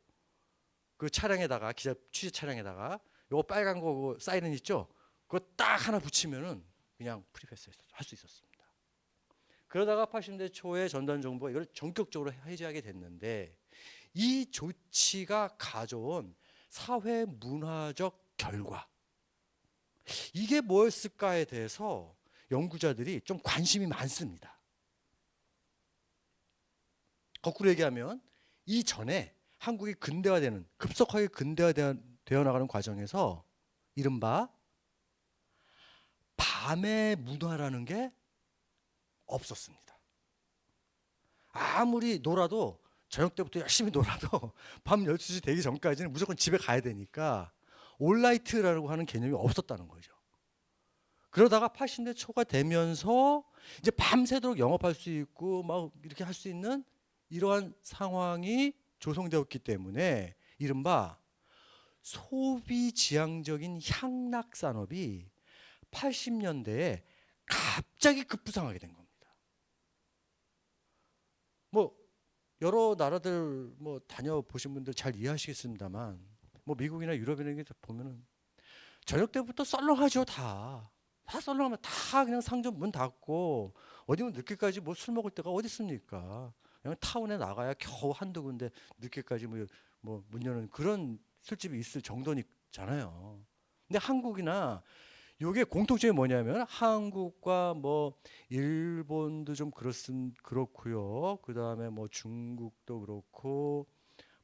그 차량에다가, 기자 취재 차량에다가 요거 빨간 거 사이렌 있죠? 그거 딱 하나 붙이면은 그냥 프리패스 할 수 있었습니다. 그러다가 80년대 초에 전두환 정부가 이걸 전격적으로 해제하게 됐는데, 이 조치가 가져온 사회 문화적 결과, 이게 뭐였을까에 대해서 연구자들이 좀 관심이 많습니다. 거꾸로 얘기하면 이전에 한국이 근대화되는, 급속하게 근대화되어 나가는 과정에서 이른바 밤의 문화라는 게 없었습니다. 아무리 놀아도, 저녁 때부터 열심히 놀아도 밤 12시 되기 전까지는 무조건 집에 가야 되니까 올라이트라고 하는 개념이 없었다는 거죠. 그러다가 80대 초가 되면서 이제 밤새도록 영업할 수 있고 막 이렇게 할 수 있는 이러한 상황이 조성되었기 때문에 이른바 소비 지향적인 향락 산업이 80년대에 갑자기 급부상하게 된 겁니다. 뭐 여러 나라들 뭐 다녀보신 분들 잘 이해하시겠습니다만, 뭐 미국이나 유럽이나 보면은 저녁 때부터 썰렁하죠. 다 썰렁하면 다 그냥 상점 문 닫고 어디면 늦게까지 뭐 술 먹을 데가 어디 있습니까? 그냥 타운에 나가야 겨우 한두 군데 늦게까지 뭐 문 여는 그런 술집이 있을 정도잖아요. 근데 한국이나 요게 공통점이 뭐냐면 한국과 뭐 일본도 좀 그렇고요. 그 다음에 뭐 중국도 그렇고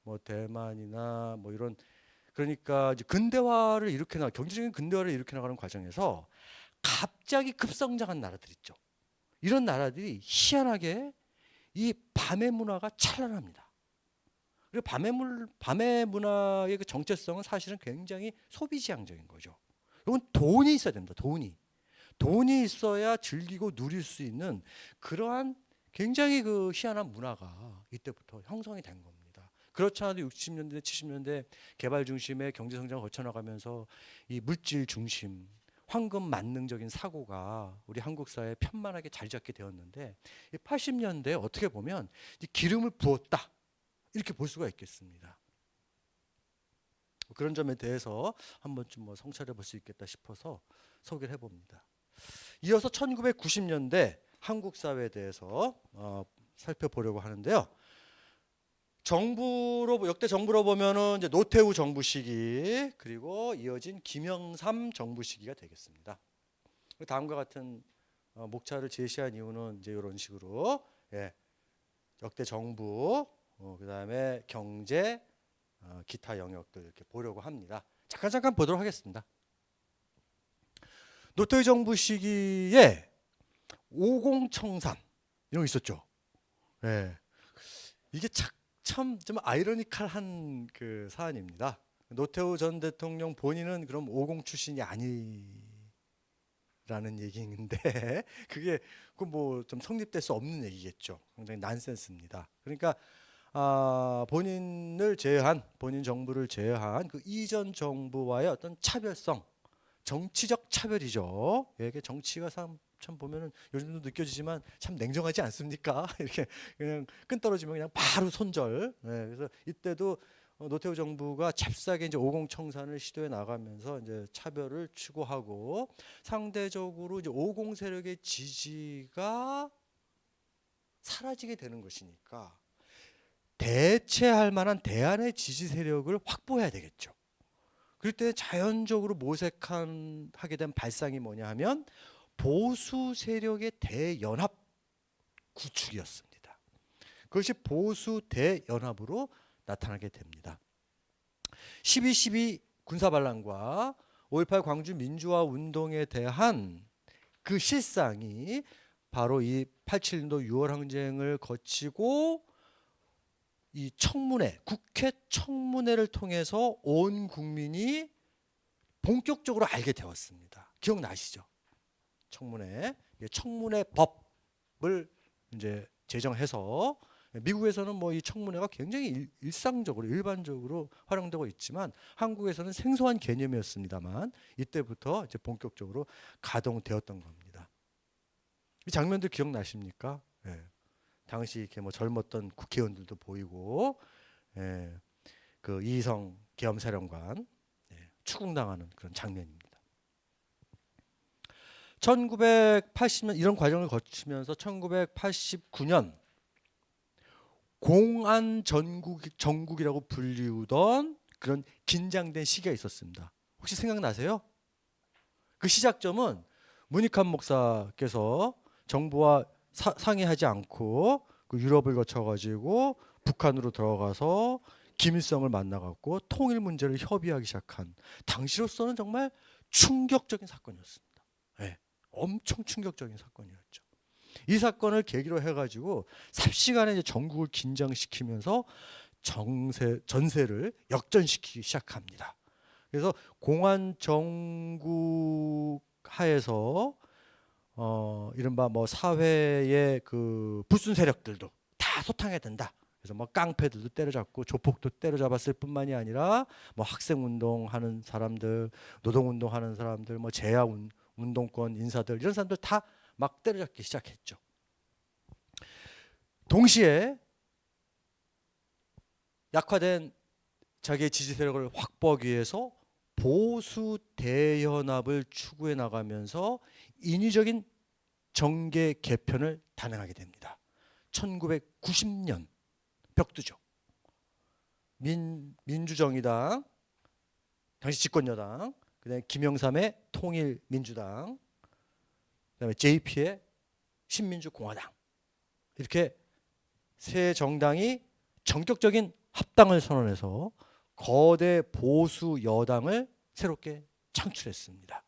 뭐 대만이나 뭐 이런, 그러니까 이제 근대화를 일으켜 경제적인 근대화를 일으켜 나가는 과정에서 갑자기 급성장한 나라들 있죠. 이런 나라들이 희한하게 이 밤의 문화가 찬란합니다. 그리고 밤의 문화의 그 정체성은 사실은 굉장히 소비지향적인 거죠. 이건 돈이 있어야 됩니다. 돈이 있어야 즐기고 누릴 수 있는 그러한 굉장히 그 희한한 문화가 이때부터 형성이 된 겁니다. 그렇지 않아도 60년대, 70년대 개발 중심의 경제 성장을 거쳐나가면서 이 물질 중심, 황금 만능적인 사고가 우리 한국 사회에 편만하게 자리 잡게 되었는데, 80년대에 어떻게 보면 기름을 부었다 이렇게 볼 수가 있겠습니다. 그런 점에 대해서 한 번쯤 뭐 성찰해 볼 수 있겠다 싶어서 소개를 해봅니다. 이어서 1990년대 한국 사회에 대해서 살펴보려고 하는데요. 역대 정부로 보면은 이제 노태우 정부 시기, 그리고 이어진 김영삼 정부 시기가 되겠습니다. 다음과 같은 목차를 제시한 이유는 이제 이런 식으로, 예, 역대 정부, 그다음에 경제, 기타 영역들 이렇게 보려고 합니다. 잠깐 보도록 하겠습니다. 노태우 정부 시기에 오공청산 이런 거 있었죠. 예. 이게 참 좀 아이러니컬한 그 사안입니다. 노태우 전 대통령 본인은 그럼 오공 출신이 아니라는 얘기인데 그게 그 뭐 좀 성립될 수 없는 얘기겠죠. 굉장히 난센스입니다. 그러니까 본인 정부를 제외한 그 이전 정부와의 어떤 차별성, 정치적 차별이죠. 이게 정치가 참 보면은 요즘도 느껴지지만 참 냉정하지 않습니까? 이렇게 그냥 끈 떨어지면 그냥 바로 손절. 그래서 이때도 노태우 정부가 잽싸게 이제 오공청산을 시도해 나가면서 이제 차별을 추구하고, 상대적으로 이제 오공 세력의 지지가 사라지게 되는 것이니까 대체할 만한 대안의 지지 세력을 확보해야 되겠죠. 그럴 때 자연적으로 모색하게 된 발상이 뭐냐 하면 보수 세력의 대연합 구축이었습니다. 그것이 보수 대연합으로 나타나게 됩니다. 12.12 군사반란과 5.18 광주 민주화 운동에 대한 그 실상이 바로 이 87년도 6월 항쟁을 거치고 이 청문회, 국회 청문회를 통해서 온 국민이 본격적으로 알게 되었습니다. 기억나시죠? 청문회 법을 이제 제정해서, 미국에서는 뭐 이 청문회가 굉장히 일반적으로 활용되고 있지만 한국에서는 생소한 개념이었습니다만 이때부터 이제 본격적으로 가동되었던 겁니다. 이 장면들 기억나십니까? 예. 당시 이렇게 뭐 젊었던 국회의원들도 보이고, 예, 그 이희성 계엄사령관, 예, 추궁당하는 그런 장면입니다. 1980년 이런 과정을 거치면서 1989년 공안 전국이라고 불리우던 그런 긴장된 시기가 있었습니다. 혹시 생각나세요? 그 시작점은 문익환 목사께서 정부와 상의하지 않고 그 유럽을 거쳐가지고 북한으로 들어가서 김일성을 만나갖고 통일 문제를 협의하기 시작한, 당시로서는 정말 충격적인 사건이었습니다. 네, 엄청 충격적인 사건이었죠. 이 사건을 계기로 해가지고 삽시간에 이제 전국을 긴장시키면서 전세를 역전시키기 시작합니다. 그래서 공안 정국 하에서 이른바 뭐 사회의 그 불순 세력들도 다 소탕해야 된다. 그래서 뭐 깡패들도 때려잡고 조폭도 때려잡았을 뿐만이 아니라 뭐 학생 운동하는 사람들, 노동 운동하는 사람들, 뭐 재야 운동권 인사들, 이런 사람들 다 막 때려잡기 시작했죠. 동시에 약화된 자기의 지지 세력을 확보하기 위해서 보수 대연합을 추구해 나가면서 인위적인 정계 개편을 단행하게 됩니다. 1990년 벽두죠. 민주정의당, 당시 집권여당, 그다음에 김영삼의 통일민주당, 그다음에 JP의 신민주공화당, 이렇게 세 정당이 전격적인 합당을 선언해서 거대 보수 여당을 새롭게 창출했습니다.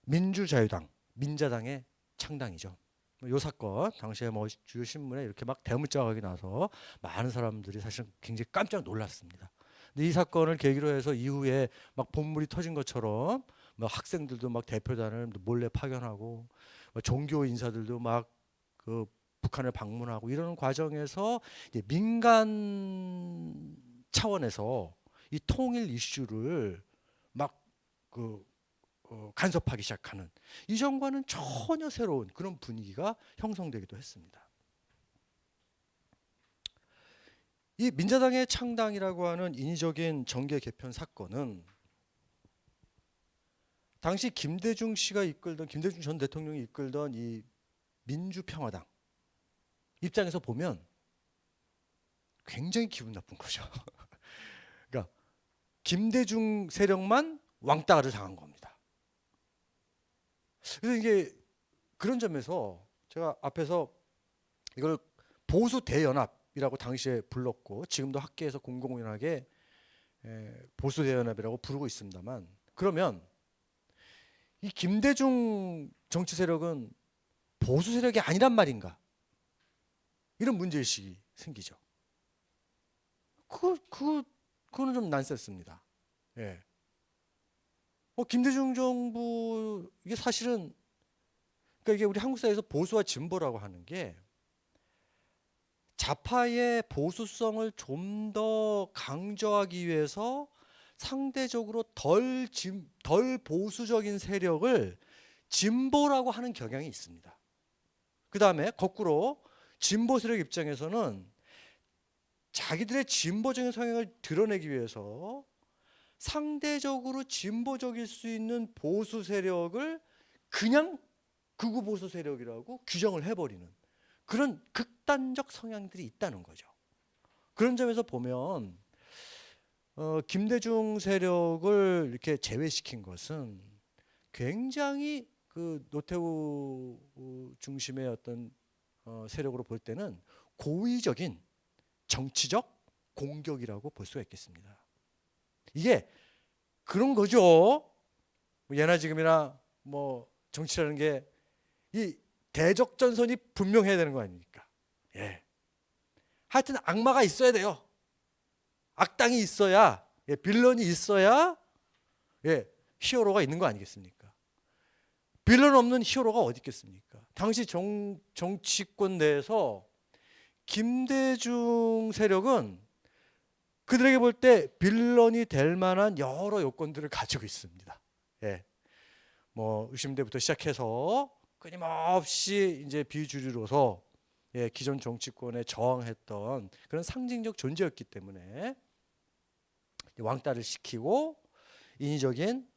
민주자유당, 민자당의 창당이죠. 이 사건 당시에 뭐 주요 신문에 이렇게 막 대문짝하게 나서 많은 사람들이 사실 굉장히 깜짝 놀랐습니다. 근데 이 사건을 계기로 해서 이후에 막 본물이 터진 것처럼 뭐 학생들도 막 대표단을 몰래 파견하고 뭐 종교 인사들도 막 그 북한을 방문하고 이러는 과정에서 이제 민간 차원에서 이 통일 이슈를 막그 간섭하기 시작하는, 이전과는 전혀 새로운 그런 분위기가 형성되기도 했습니다. 이 민자당의 창당이라고 하는 인위적인 정계 개편 사건은 당시 김대중 씨가 이끌던, 김대중 전 대통령이 이끌던 이 민주평화당 입장에서 보면 굉장히 기분 나쁜 거죠. 그러니까 김대중 세력만 왕따를 당한 겁니다. 그래서 이게 그런 점에서 제가 앞에서 이걸 보수 대연합이라고 당시에 불렀고 지금도 학계에서 공공연하게 보수 대연합이라고 부르고 있습니다만, 그러면 이 김대중 정치 세력은 보수 세력이 아니란 말인가? 이런 문제의식이 생기죠. 그거는 좀 난센스입니다. 예. 김대중 정부, 이게 사실은, 그러니까 이게 우리 한국 사회에서 보수와 진보라고 하는 게 좌파의 보수성을 좀 더 강조하기 위해서 상대적으로 덜 보수적인 세력을 진보라고 하는 경향이 있습니다. 그 다음에 거꾸로 진보 세력 입장에서는 자기들의 진보적인 성향을 드러내기 위해서 상대적으로 진보적일 수 있는 보수 세력을 그냥 극우 보수 세력이라고 규정을 해버리는 그런 극단적 성향들이 있다는 거죠. 그런 점에서 보면 김대중 세력을 이렇게 제외시킨 것은 굉장히 그 노태우 중심의 어떤 세력으로 볼 때는 고의적인 정치적 공격이라고 볼 수가 있겠습니다. 이게 그런 거죠. 예나 지금이나 뭐 정치라는 게 이 대적 전선이 분명해야 되는 거 아닙니까? 예. 하여튼 악마가 있어야 돼요. 악당이 있어야, 빌런이 있어야 히어로가 있는 거 아니겠습니까? 빌런 없는 히어로가 어디 있겠습니까? 당시 정치권 내에서 김대중 세력은 그들에게 볼 때 빌런이 될 만한 여러 요건들을 가지고 있습니다. 예. 뭐 의심대부터 시작해서 끊임없이 이제 비주류로서 기존 정치권에 저항했던 그런 상징적 존재였기 때문에 왕따를 시키고 인위적인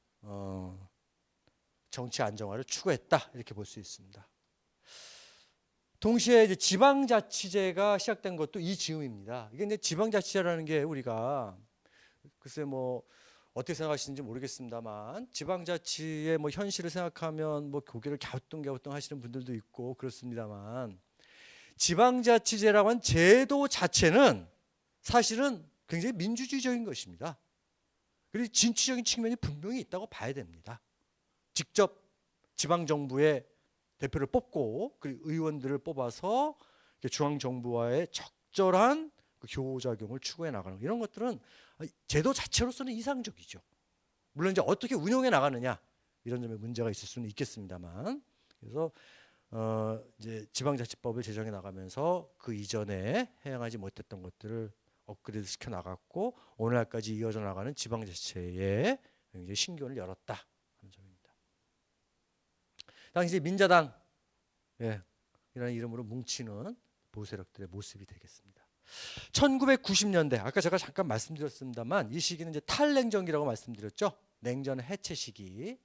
정치 안정화를 추구했다, 이렇게 볼 수 있습니다. 동시에 이제 지방자치제가 시작된 것도 이 즈음입니다. 이게 이제 지방자치제라는 게 우리가 글쎄 뭐 어떻게 생각하시는지 모르겠습니다만, 지방자치의 뭐 현실을 생각하면 뭐 고개를 갸우뚱갸우뚱 하시는 분들도 있고 그렇습니다만, 지방자치제라고 하는 제도 자체는 사실은 굉장히 민주주의적인 것입니다. 그리고 진취적인 측면이 분명히 있다고 봐야 됩니다. 직접 지방정부의 대표를 뽑고 그 의원들을 뽑아서 중앙정부와의 적절한 그 교호작용을 추구해 나가는 이런 것들은 제도 자체로서는 이상적이죠. 물론 이제 어떻게 운영해 나가느냐 이런 점에 문제가 있을 수는 있겠습니다만, 그래서 이제 지방자치법을 제정해 나가면서 그 이전에 해양하지 못했던 것들을 업그레이드 시켜 나갔고 오늘날까지 이어져 나가는 지방자치에 굉장히 신교를 열었다 하는 점입니다. 당시 민자당 이라는 이름으로 뭉치는 보수세력들의 모습이 되겠습니다. 1990년대, 아까 제가 잠깐 말씀드렸습니다만 이 시기는 이제 탈냉전기라고 말씀드렸죠. 냉전 해체 시기.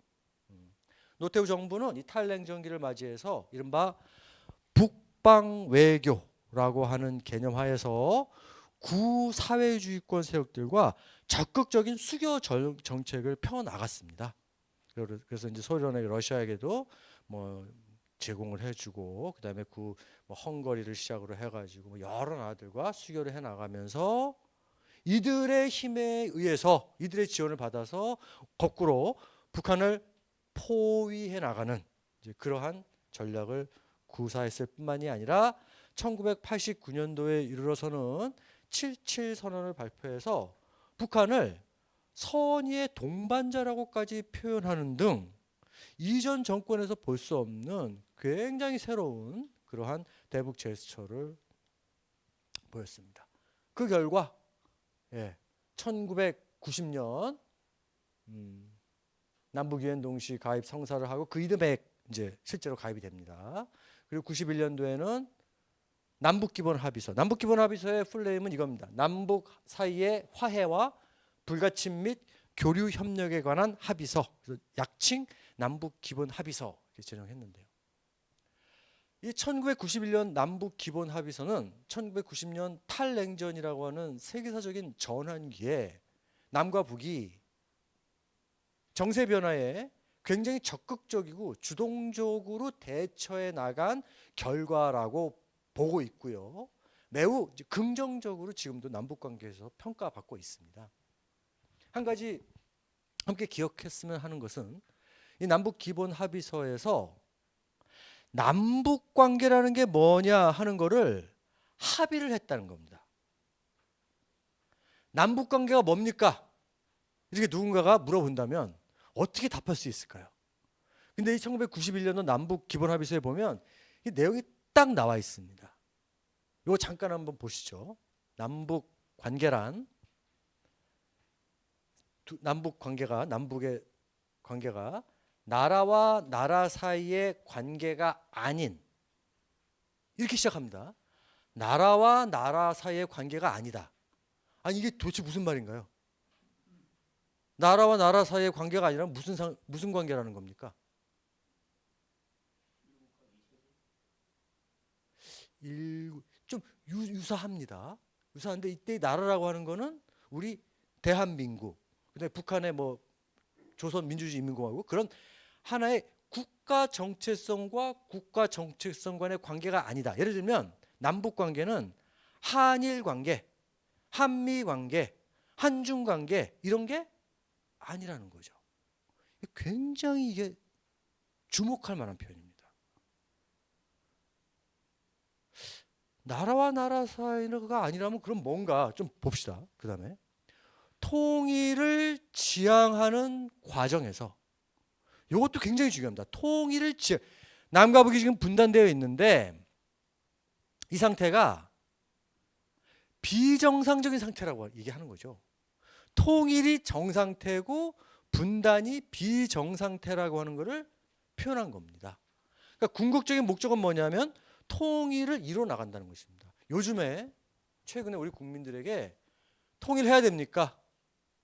노태우 정부는 이 탈냉전기를 맞이해서 이른바 북방 외교라고 하는 개념하에서 구사회주의권 세력들과 적극적인 수교 정책을 펴 나갔습니다. 그래서 이제 소련에게, 러시아에게도 뭐 제공을 해주고, 그다음에 뭐 헝가리를 시작으로 해가지고 뭐 여러 나라들과 수교를 해 나가면서 이들의 힘에 의해서, 이들의 지원을 받아서 거꾸로 북한을 포위해 나가는 이제 그러한 전략을 구사했을 뿐만이 아니라 1989년도에 이르러서는 77 선언을 발표해서 북한을 선의의 동반자라고까지 표현하는 등 이전 정권에서 볼 수 없는 굉장히 새로운 그러한 대북 제스처를 보였습니다. 그 결과 1990년 남북 유엔 동시 가입 성사를 하고 그 이듬해 이제 실제로 가입이 됩니다. 그리고 91년도에는 남북 기본 합의서. 남북 기본 합의서의 풀네임은 이겁니다. 남북 사이의 화해와 불가침 및 교류 협력에 관한 합의서. 그래서 약칭 남북 기본 합의서 이렇게 제정했는데요. 이 1991년 남북 기본 합의서는 1990년 탈냉전이라고 하는 세계사적인 전환기에 남과 북이 정세 변화에 굉장히 적극적이고 주동적으로 대처해 나간 결과라고 보고 있고요. 매우 긍정적으로 지금도 남북 관계에서 평가받고 있습니다. 한 가지 함께 기억했으면 하는 것은 이 남북 기본 합의서에서 남북 관계라는 게 뭐냐 하는 거를 합의를 했다는 겁니다. 남북 관계가 뭡니까? 이렇게 누군가가 물어본다면 어떻게 답할 수 있을까요? 근데 이 1991년도 남북 기본 합의서에 보면 이 내용이 딱 나와 있습니다. 이거 잠깐 한번 보시죠. 남북 관계란 남북의 관계가 나라와 나라 사이의 관계가 아닌, 이렇게 시작합니다. 나라와 나라 사이의 관계가 아니다. 아니 이게 도대체 무슨 말인가요? 나라와 나라 사이의 관계가 아니라 무슨 관계라는 겁니까? 좀 유사합니다. 유사한데 이때 나라라고 하는 거는 우리 대한민국, 그다음에 북한의 뭐 조선민주주의인민공화국, 그런 하나의 국가 정체성과 국가 정체성 간의 관계가 아니다. 예를 들면 남북 관계는 한일 관계, 한미 관계, 한중 관계 이런 게 아니라는 거죠. 굉장히 이게 주목할 만한 표현입니다. 나라와 나라 사이가 아니라면 그럼 뭔가 좀 봅시다. 그 다음에 통일을 지향하는 과정에서, 이것도 굉장히 중요합니다. 남과 북이 지금 분단되어 있는데 이 상태가 비정상적인 상태라고 얘기하는 거죠. 통일이 정상태고 분단이 비정상태라고 하는 것을 표현한 겁니다. 그러니까 궁극적인 목적은 뭐냐면 통일을 이뤄 나간다는 것입니다. 요즘에 최근에 우리 국민들에게 통일해야 됩니까?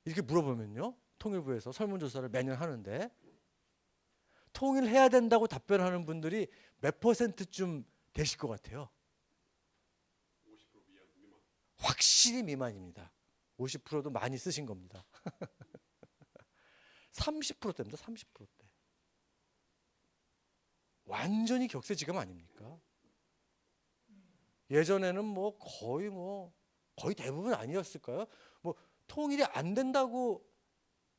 이렇게 물어보면요, 통일부에서 설문조사를 매년 하는데 통일해야 된다고 답변하는 분들이 몇 %쯤 되실 것 같아요? 50% 미만. 확실히 미만입니다. 50%도 많이 쓰신 겁니다. 30%대입니다. 30%대. 완전히 격세지감 아닙니까? 예전에는 거의 대부분 아니었을까요? 뭐 통일이 안 된다고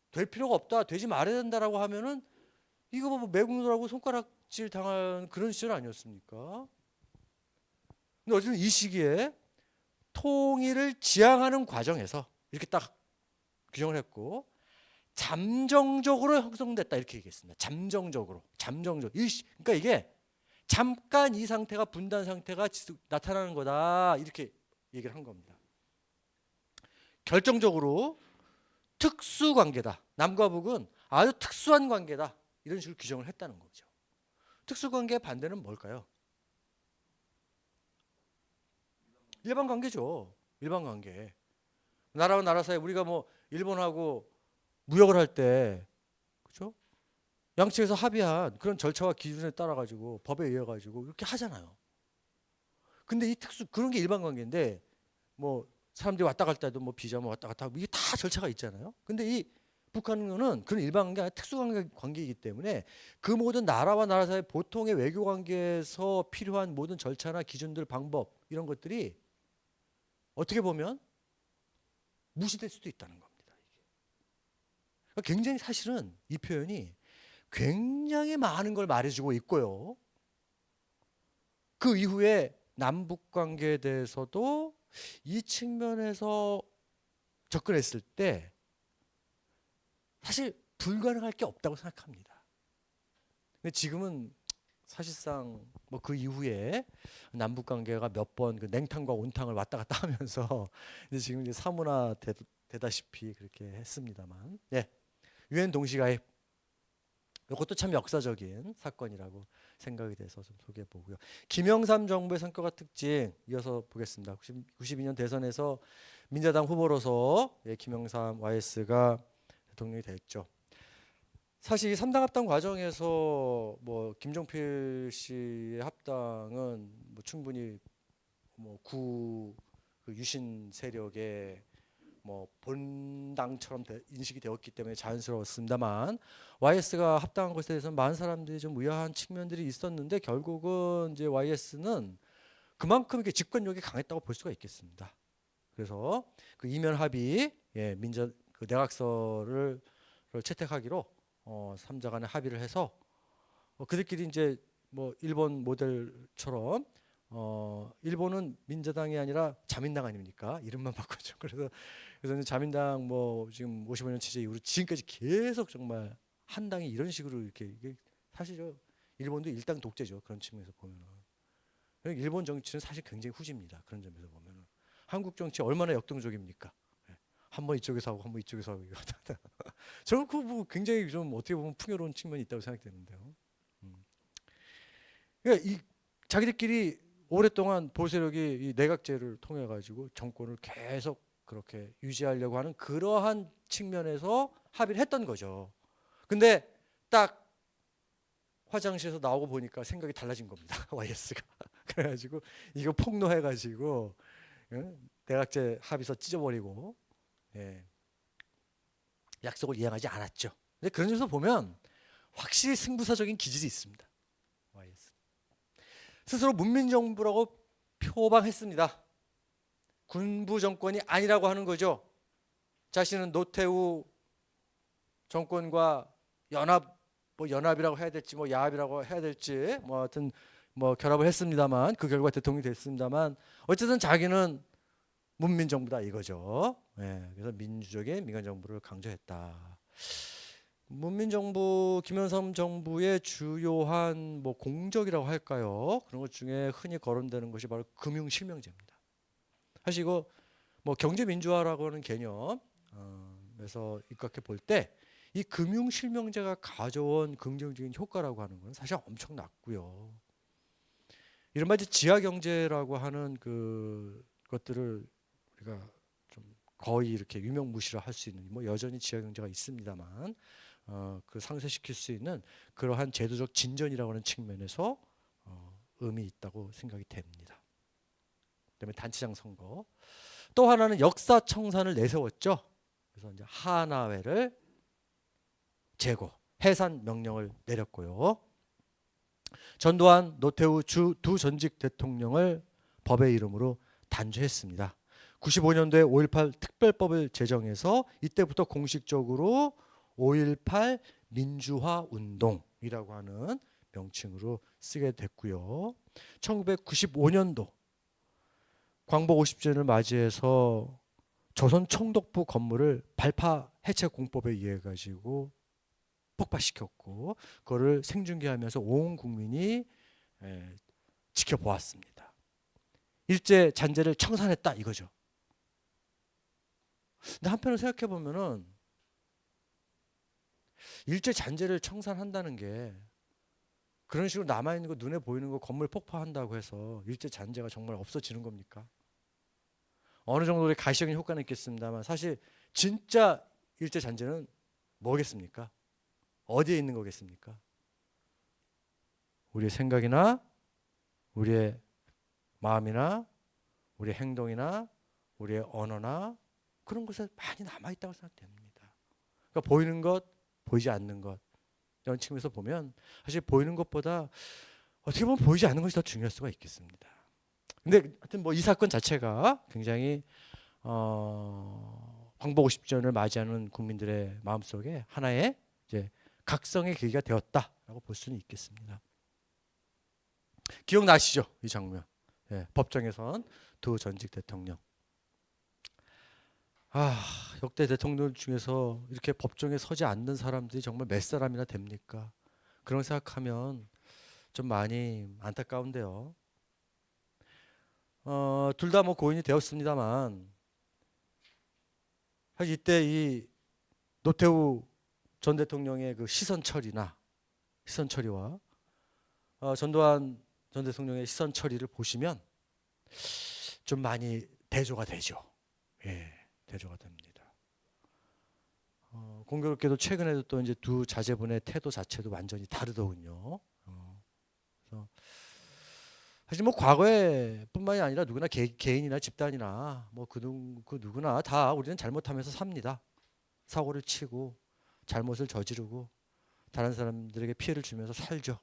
될 필요가 없다, 되지 말아야 된다라고 하면은 이거 뭐 매국노라고 손가락질 당한 그런 시절 아니었습니까? 근데 어쨌든 이 시기에 통일을 지향하는 과정에서 이렇게 딱 규정을 했고, 잠정적으로 형성됐다 이렇게 얘기했습니다. 잠정적으로. 그러니까 이게 잠깐 이 상태가 분단 상태가 나타나는 거다 이렇게 얘기를 한 겁니다. 결정적으로 특수 관계다. 남과 북은 아주 특수한 관계다. 이런 식으로 규정을 했다는 거죠. 특수 관계의 반대는 뭘까요? 일반 관계죠. 일반 관계. 나라와 나라 사이, 우리가 뭐 일본하고 무역을 할 때, 그렇죠? 양측에서 합의한 그런 절차와 기준에 따라 가지고 법에 의해 가지고 이렇게 하잖아요. 근데 이 그런 게 일반 관계인데, 뭐 사람들이 왔다 갈 때도 뭐 비자 뭐 왔다 갔다 하고 이게 다 절차가 있잖아요. 근데 이 북한은 그런 일반 관계가 아니라 특수 관계이기 때문에 그 모든 나라와 나라 사이 보통의 외교 관계에서 필요한 모든 절차나 기준들, 방법 이런 것들이 어떻게 보면 무시될 수도 있다는 겁니다. 그러니까 굉장히 사실은 이 표현이 굉장히 많은 걸 말해주고 있고요. 그 이후에 남북 관계에 대해서도 이 측면에서 접근했을 때 사실 불가능할 게 없다고 생각합니다. 근데 지금은 사실상 뭐 그 이후에 남북 관계가 몇 번 그 냉탕과 온탕을 왔다 갔다 하면서 이제 지금 이제 사문화 되다시피 그렇게 했습니다만, 예, 유엔 동시가입 이것도 참 역사적인 사건이라고 생각이 돼서 좀 소개해 보고요. 김영삼 정부의 성격과 특징 이어서 보겠습니다. 92년 대선에서 민자당 후보로서 김영삼 YS가 대통령이 됐죠. 사실 이 3당 합당 과정에서 뭐 김종필 씨의 합당은 뭐 충분히 뭐구 그 유신 세력의 뭐 본당처럼 인식이 되었기 때문에 자연스러웠습니다만, YS가 합당한 것에 대해서 많은 사람들이 좀 의아한 측면들이 있었는데 결국은 이제 YS는 그만큼 이렇게 집권력이 강했다고 볼 수가 있겠습니다. 그래서 그 이면 합의, 민자 그 내각서를 채택하기로 3자 간에 합의를 해서 그들끼리 이제 뭐 일본 모델처럼 일본은 민자당이 아니라 자민당 아닙니까? 이름만 바꿨죠. 그래서 자민당 뭐 지금 55년 취재 이후로 지금까지 계속 정말 한 당이 이런 식으로 이렇게 이게 사실 일본도 일당 독재죠. 그런 측면에서 보면은 일본 정치는 사실 굉장히 후지입니다. 그런 점에서 보면은 한국 정치 얼마나 역동적입니까? 한번 이쪽에서 하고 한번 이쪽에서 하고 저는 그뭐 굉장히 좀 어떻게 보면 풍요로운 측면이 있다고 생각되는데요. 그러니까 이 자기들끼리 오랫동안 보세력이 이 내각제를 통해 가지고 정권을 계속 그렇게 유지하려고 하는 그러한 측면에서 합의를 했던 거죠. 근데 딱 화장실에서 나오고 보니까 생각이 달라진 겁니다. YS가. 그래가지고 이거 폭로해가지고 내각제 합의서 찢어버리고, 예, 약속을 이행하지 않았죠. 근데 그런 점에서 보면 확실히 승부사적인 기질이 있습니다. YS. 스스로 문민정부라고 표방했습니다. 군부 정권이 아니라고 하는 거죠. 자신은 노태우 정권과 연합이라고 해야 될지 뭐 야합이라고 해야 될지 뭐 하여튼 뭐 결합을 했습니다만 그 결과 대통령이 됐습니다만 어쨌든 자기는 문민정부다 이거죠. 그래서 민주적인 민간정부를 강조했다. 문민정부 김영삼 정부의 주요한 뭐 공적이라고 할까요? 그런 것 중에 흔히 거론되는 것이 바로 금융실명제입니다. 사실 이거 뭐 경제민주화라고 하는 개념에서 입각해 볼 때 이 금융실명제가 가져온 긍정적인 효과라고 하는 건 사실 엄청났고요. 이른바 이제 지하경제라고 하는 그 것들을 우리가 좀 거의 이렇게 유명무실화 할 수 있는 뭐 여전히 지하경제가 있습니다만 그 상쇄시킬 수 있는 그러한 제도적 진전이라고 하는 측면에서 의미 있다고 생각이 됩니다. 그다음에 단체장 선거. 또 하나는 역사 청산을 내세웠죠. 그래서 이제 하나회를 제거, 해산 명령을 내렸고요. 전두환, 노태우 두 전직 대통령을 법의 이름으로 단죄했습니다. 95년도에 5.18 특별법을 제정해서 이때부터 공식적으로 5.18 민주화 운동이라고 하는 명칭으로 쓰게 됐고요. 1995년도 광복 50주년을 맞이해서 조선 총독부 건물을 발파 해체 공법에 의해 가지고 폭파시켰고 그거를 생중계하면서 온 국민이 지켜보았습니다. 일제 잔재를 청산했다 이거죠. 근데 한편으로 생각해 보면은 일제 잔재를 청산한다는 게 그런 식으로 남아 있는 거 눈에 보이는 거 건물 폭파한다고 해서 일제 잔재가 정말 없어지는 겁니까? 어느 정도의 가시적인 효과는 있겠습니다만 사실 진짜 일제 잔재는 뭐겠습니까? 어디에 있는 거겠습니까? 우리의 생각이나 우리의 마음이나 우리의 행동이나 우리의 언어나 그런 것에 많이 남아있다고 생각됩니다. 그러니까 보이는 것, 보이지 않는 것 이런 측면에서 보면 사실 보이는 것보다 어떻게 보면 보이지 않는 것이 더 중요할 수가 있겠습니다. 근데 하여튼 뭐 이 사건 자체가 굉장히 광복 50주년을 맞이하는 국민들의 마음속에 하나의 이제 각성의 계기가 되었다라고 볼 수는 있겠습니다. 기억나시죠? 이 장면. 법정에선 두 전직 대통령. 역대 대통령 중에서 이렇게 법정에 서지 않는 사람들이 정말 몇 사람이나 됩니까? 그런 생각하면 좀 많이 안타까운데요. 둘 다 뭐 고인이 되었습니다만 사실 이때 이 노태우 전 대통령의 그 시선 처리와 전두환 전 대통령의 시선 처리를 보시면 좀 많이 대조가 되죠. 예, 대조가 됩니다. 공교롭게도 최근에도 또 이제 두 자제분의 태도 자체도 완전히 다르더군요. 그래서 사실 뭐 과거에뿐만이 아니라 누구나 개인이나 집단이나 뭐 그 누구나 다 우리는 잘못하면서 삽니다. 사고를 치고 잘못을 저지르고 다른 사람들에게 피해를 주면서 살죠.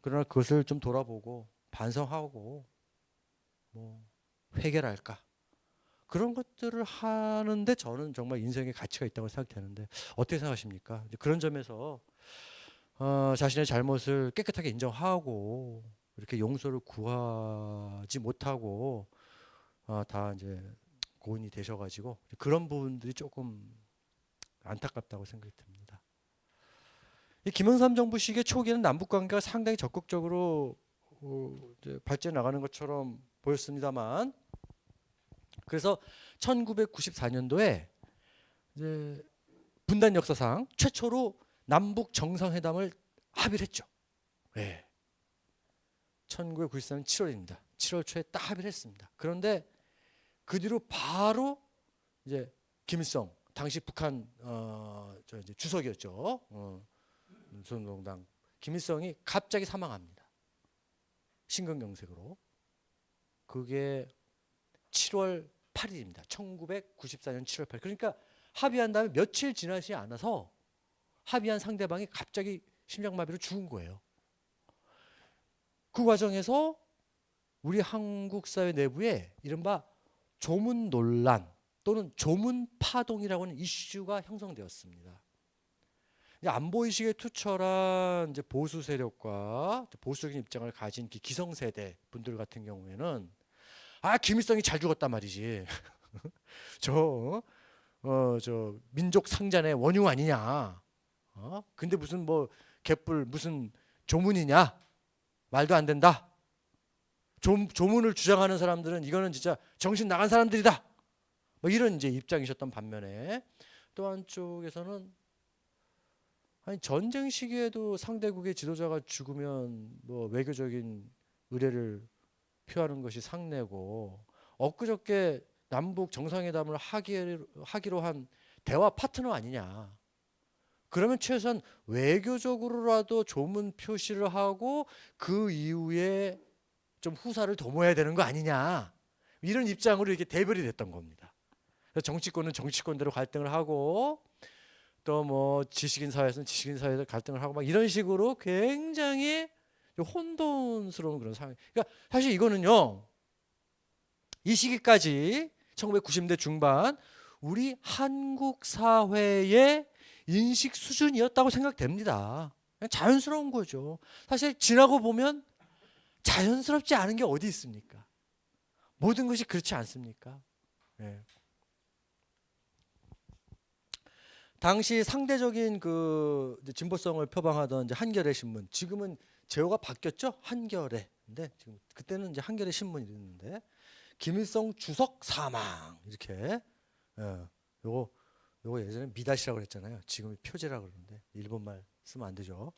그러나 그것을 좀 돌아보고 반성하고 뭐 회개랄까 그런 것들을 하는데 저는 정말 인생의 가치가 있다고 생각되는데 어떻게 생각하십니까? 그런 점에서 자신의 잘못을 깨끗하게 인정하고 이렇게 용서를 구하지 못하고 다 이제 고인이 되셔가지고 그런 부분들이 조금 안타깝다고 생각이 듭니다. 이 김영삼 정부 시기의 초기에는 남북 관계가 상당히 적극적으로 이제 발전해 나가는 것처럼 보였습니다만, 그래서 1994년도에 이제 분단 역사상 최초로 남북 정상회담을 합의를 했죠. 네. 1994년 7월입니다. 7월 초에 딱 합의를 했습니다. 그런데 그 뒤로 바로 이제 김일성 당시 북한 저 이제 주석이었죠. 조선노동당 김일성이 갑자기 사망합니다. 심근경색으로. 그게 7월 8일입니다. 1994년 7월 8일. 그러니까 합의한 다음에 며칠 지나지 않아서 합의한 상대방이 갑자기 심장마비로 죽은 거예요. 그 과정에서 우리 한국 사회 내부에 이른바 조문 논란 또는 조문 파동이라고 하는 이슈가 형성되었습니다. 안보의식에 투철한 이제 보수 세력과 보수적인 입장을 가진 기성세대 분들 같은 경우에는 김일성이 잘 죽었단 말이지. 저 민족 상잔의 원흉 아니냐. 근데 무슨 뭐 개뿔 무슨 조문이냐. 말도 안 된다. 조문을 주장하는 사람들은 이거는 진짜 정신 나간 사람들이다. 뭐 이런 이제 입장이셨던 반면에 또 한쪽에서는 전쟁 시기에도 상대국의 지도자가 죽으면 뭐 외교적인 의례를 표하는 것이 상례고 엊그저께 남북 정상회담을 하기로 한 대화 파트너 아니냐. 그러면 최소한 외교적으로라도 조문 표시를 하고 그 이후에 좀 후사를 도모해야 되는 거 아니냐. 이런 입장으로 이렇게 대별이 됐던 겁니다. 그래서 정치권은 정치권대로 갈등을 하고 또 뭐 지식인 사회에서는 지식인 사회에서 갈등을 하고 막 이런 식으로 굉장히 혼돈스러운 그런 상황. 그러니까 사실 이거는요. 이 시기까지 1990년대 중반 우리 한국 사회의 인식 수준이었다고 생각됩니다. 그냥 자연스러운 거죠. 사실 지나고 보면 자연스럽지 않은 게 어디 있습니까? 모든 것이 그렇지 않습니까? 네. 당시 상대적인 그 진보성을 표방하던 이제 한겨레 신문, 지금은 제호가 바뀌었죠? 한겨레. 근데 지금 그때는 이제 한겨레 신문이 있는데 김일성 주석 사망 이렇게. 요거 예전에 미다시라고 그랬잖아요. 지금 표제라고 그러는데 일본말 쓰면 안 되죠.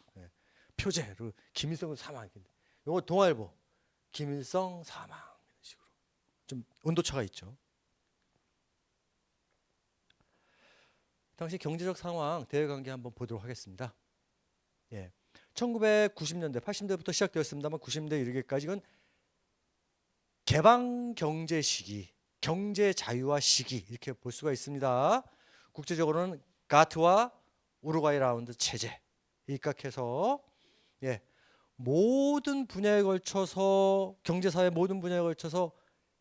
표제. 그리고 김일성 사망. 요거 동아일보 김일성 사망 이런 식으로 좀 온도차가 있죠. 당시 경제적 상황, 대외관계 한번 보도록 하겠습니다. 1990년대, 80년대부터 시작되었습니다만 90년대 이르기까지 이건 개방 경제 시기, 경제 자유화 시기 이렇게 볼 수가 있습니다. 국제적으로는 가트와 우루과이 라운드 체제 입각해서 모든 분야에 걸쳐서 경제사회 모든 분야에 걸쳐서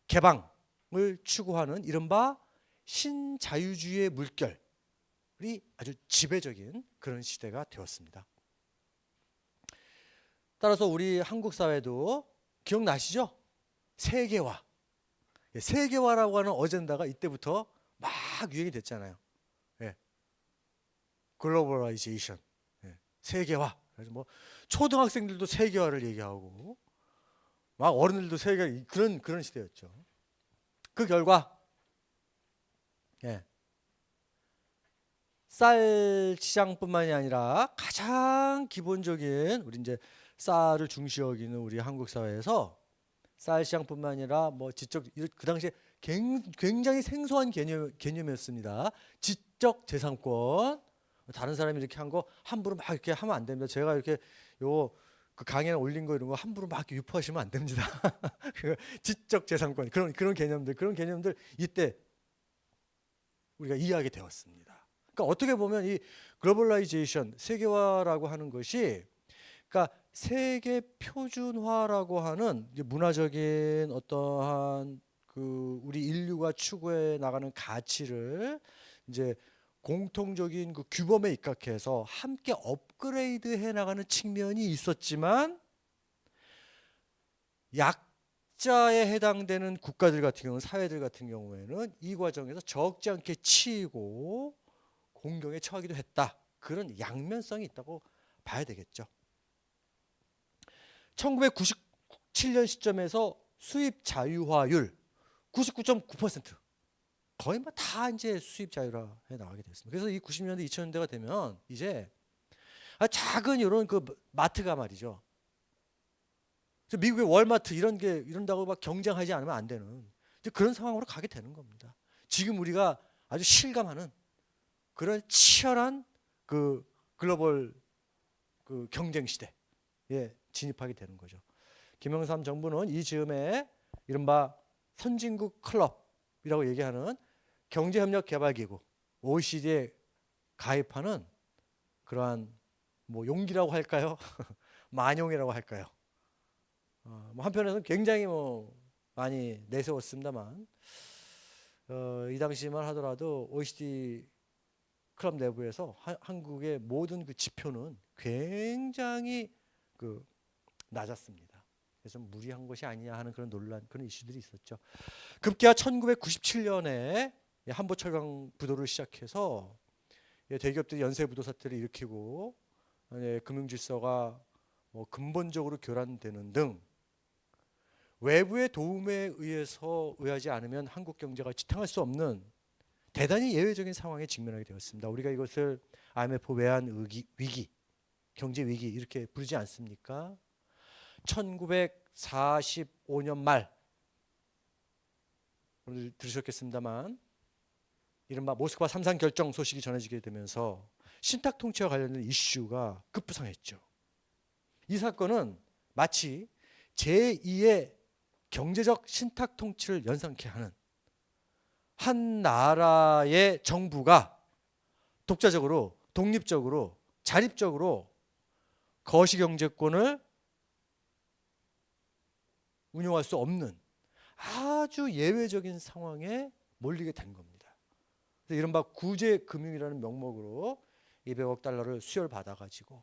개방을 추구하는 이른바 신자유주의의 물결 아주 지배적인 그런 시대가 되었습니다. 따라서 우리 한국 사회도 기억나시죠? 세계화. 세계화라고 하는 어젠다가 이때부터 막 막 유행이 됐잖아요. 예. 글로벌라이제이션, 예. 세계화. 그래서 뭐 초등학생들도 세계화를 얘기하고 막 어른들도 세계화, 그런 시대였죠. 그 결과 예. 쌀 시장뿐만이 아니라 가장 기본적인 우리 이제 쌀을 중시 여기는 우리 한국 사회에서 쌀 시장뿐만 아니라 뭐 지적, 그 당시에 굉장히 생소한 개념이었습니다. 지적 재산권. 다른 사람이 이렇게 한 거 함부로 막 이렇게 하면 안 됩니다. 제가 이렇게 요 그 강연에 올린 거 이런 거 함부로 막 유포하시면 안 됩니다. 그 지적 재산권, 그런 개념들 이때 우리가 이해하게 되었습니다. 그러니까 어떻게 보면 이 글로벌라이제이션, 세계화라고 하는 것이, 그러니까 세계 표준화라고 하는 이제 문화적인 어떠한 그 우리 인류가 추구해 나가는 가치를 이제 공통적인 그 규범에 입각해서 함께 업그레이드 해 나가는 측면이 있었지만, 약자에 해당되는 국가들 같은 경우는, 사회들 같은 경우에는 이 과정에서 적지 않게 치이고 공경에 처하기도 했다. 그런 양면성이 있다고 봐야 되겠죠. 1997년 시점에서 수입 자유화율 99.9%, 거의 뭐 다 이제 수입 자유화해 나가게 됐습니다. 그래서 이 90년대 2000년대가 되면 이제 작은 이런 그 마트가 말이죠. 미국의 월마트 이런다고 막 경쟁하지 않으면 안 되는 이제 그런 상황으로 가게 되는 겁니다. 지금 우리가 아주 실감하는 그런 치열한 그 글로벌 그 경쟁 시대에 진입하게 되는 거죠. 김영삼 정부는 이 즈음에 이른바 선진국 클럽이라고 얘기하는 경제협력개발기구 OECD에 가입하는 그러한 뭐 용기라고 할까요? 만용이라고 할까요? 뭐 한편에서는 굉장히 뭐 많이 내세웠습니다만, 이 당시만 하더라도 OECD 클럽 내부에서 한국의 모든 그 지표는 굉장히 그 낮았습니다. 그래서 좀 무리한 것이 아니냐 하는 그런 논란, 그런 이슈들이 있었죠. 급기야 1997년에 한보 철강 부도를 시작해서 대기업들이 연쇄 부도 사태를 일으키고 금융 질서가 뭐 근본적으로 교란되는 등 외부의 도움에 의하지 않으면 한국 경제가 지탱할 수 없는 대단히 예외적인 상황에 직면하게 되었습니다. 우리가 이것을 IMF 외환 위기, 경제 위기 이렇게 부르지 않습니까? 1945년 말, 오늘 들으셨겠습니다만 이른바 모스크바 3.3 결정 소식이 전해지게 되면서 신탁 통치와 관련된 이슈가 급부상했죠. 이 사건은 마치 제2의 경제적 신탁 통치를 연상케 하는 한 나라의 정부가 독자적으로, 독립적으로, 자립적으로 거시경제권을 운용할 수 없는 아주 예외적인 상황에 몰리게 된 겁니다. 그래서 이른바 구제금융이라는 명목으로 200억 달러를 수혈받아가지고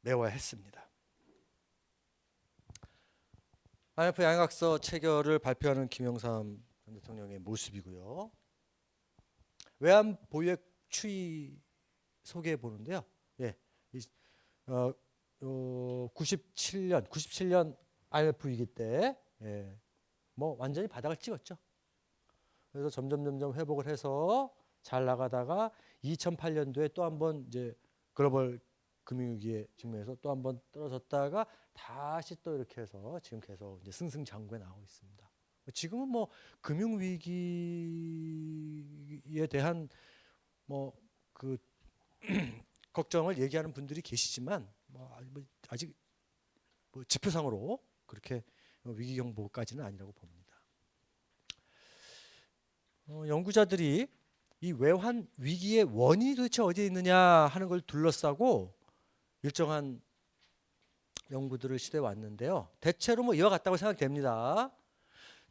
메워야 했습니다. IMF 양학서 체결을 발표하는 김영삼 전 대통령의 모습이고요. 외환 보유액 추이 소개해 보는데요. 예, 97년 IMF 위기 때, 뭐 완전히 바닥을 찍었죠. 그래서 점점 회복을 해서 잘 나가다가 2008년도에 또 한번 이제 글로벌 금융위기에 직면해서 또 한번 떨어졌다가 다시 또 이렇게 해서 지금 계속 이제 승승장구에 나오고 있습니다. 지금은 뭐 금융 위기에 대한 뭐 그 걱정을 얘기하는 분들이 계시지만 아직 뭐 지표상으로 그렇게 위기 경보까지는 아니라고 봅니다. 연구자들이 이 외환 위기의 원인이 도대체 어디에 있느냐 하는 걸 둘러싸고 일정한 연구들을 시도해 왔는데요. 대체로 뭐 이와 같다고 생각됩니다.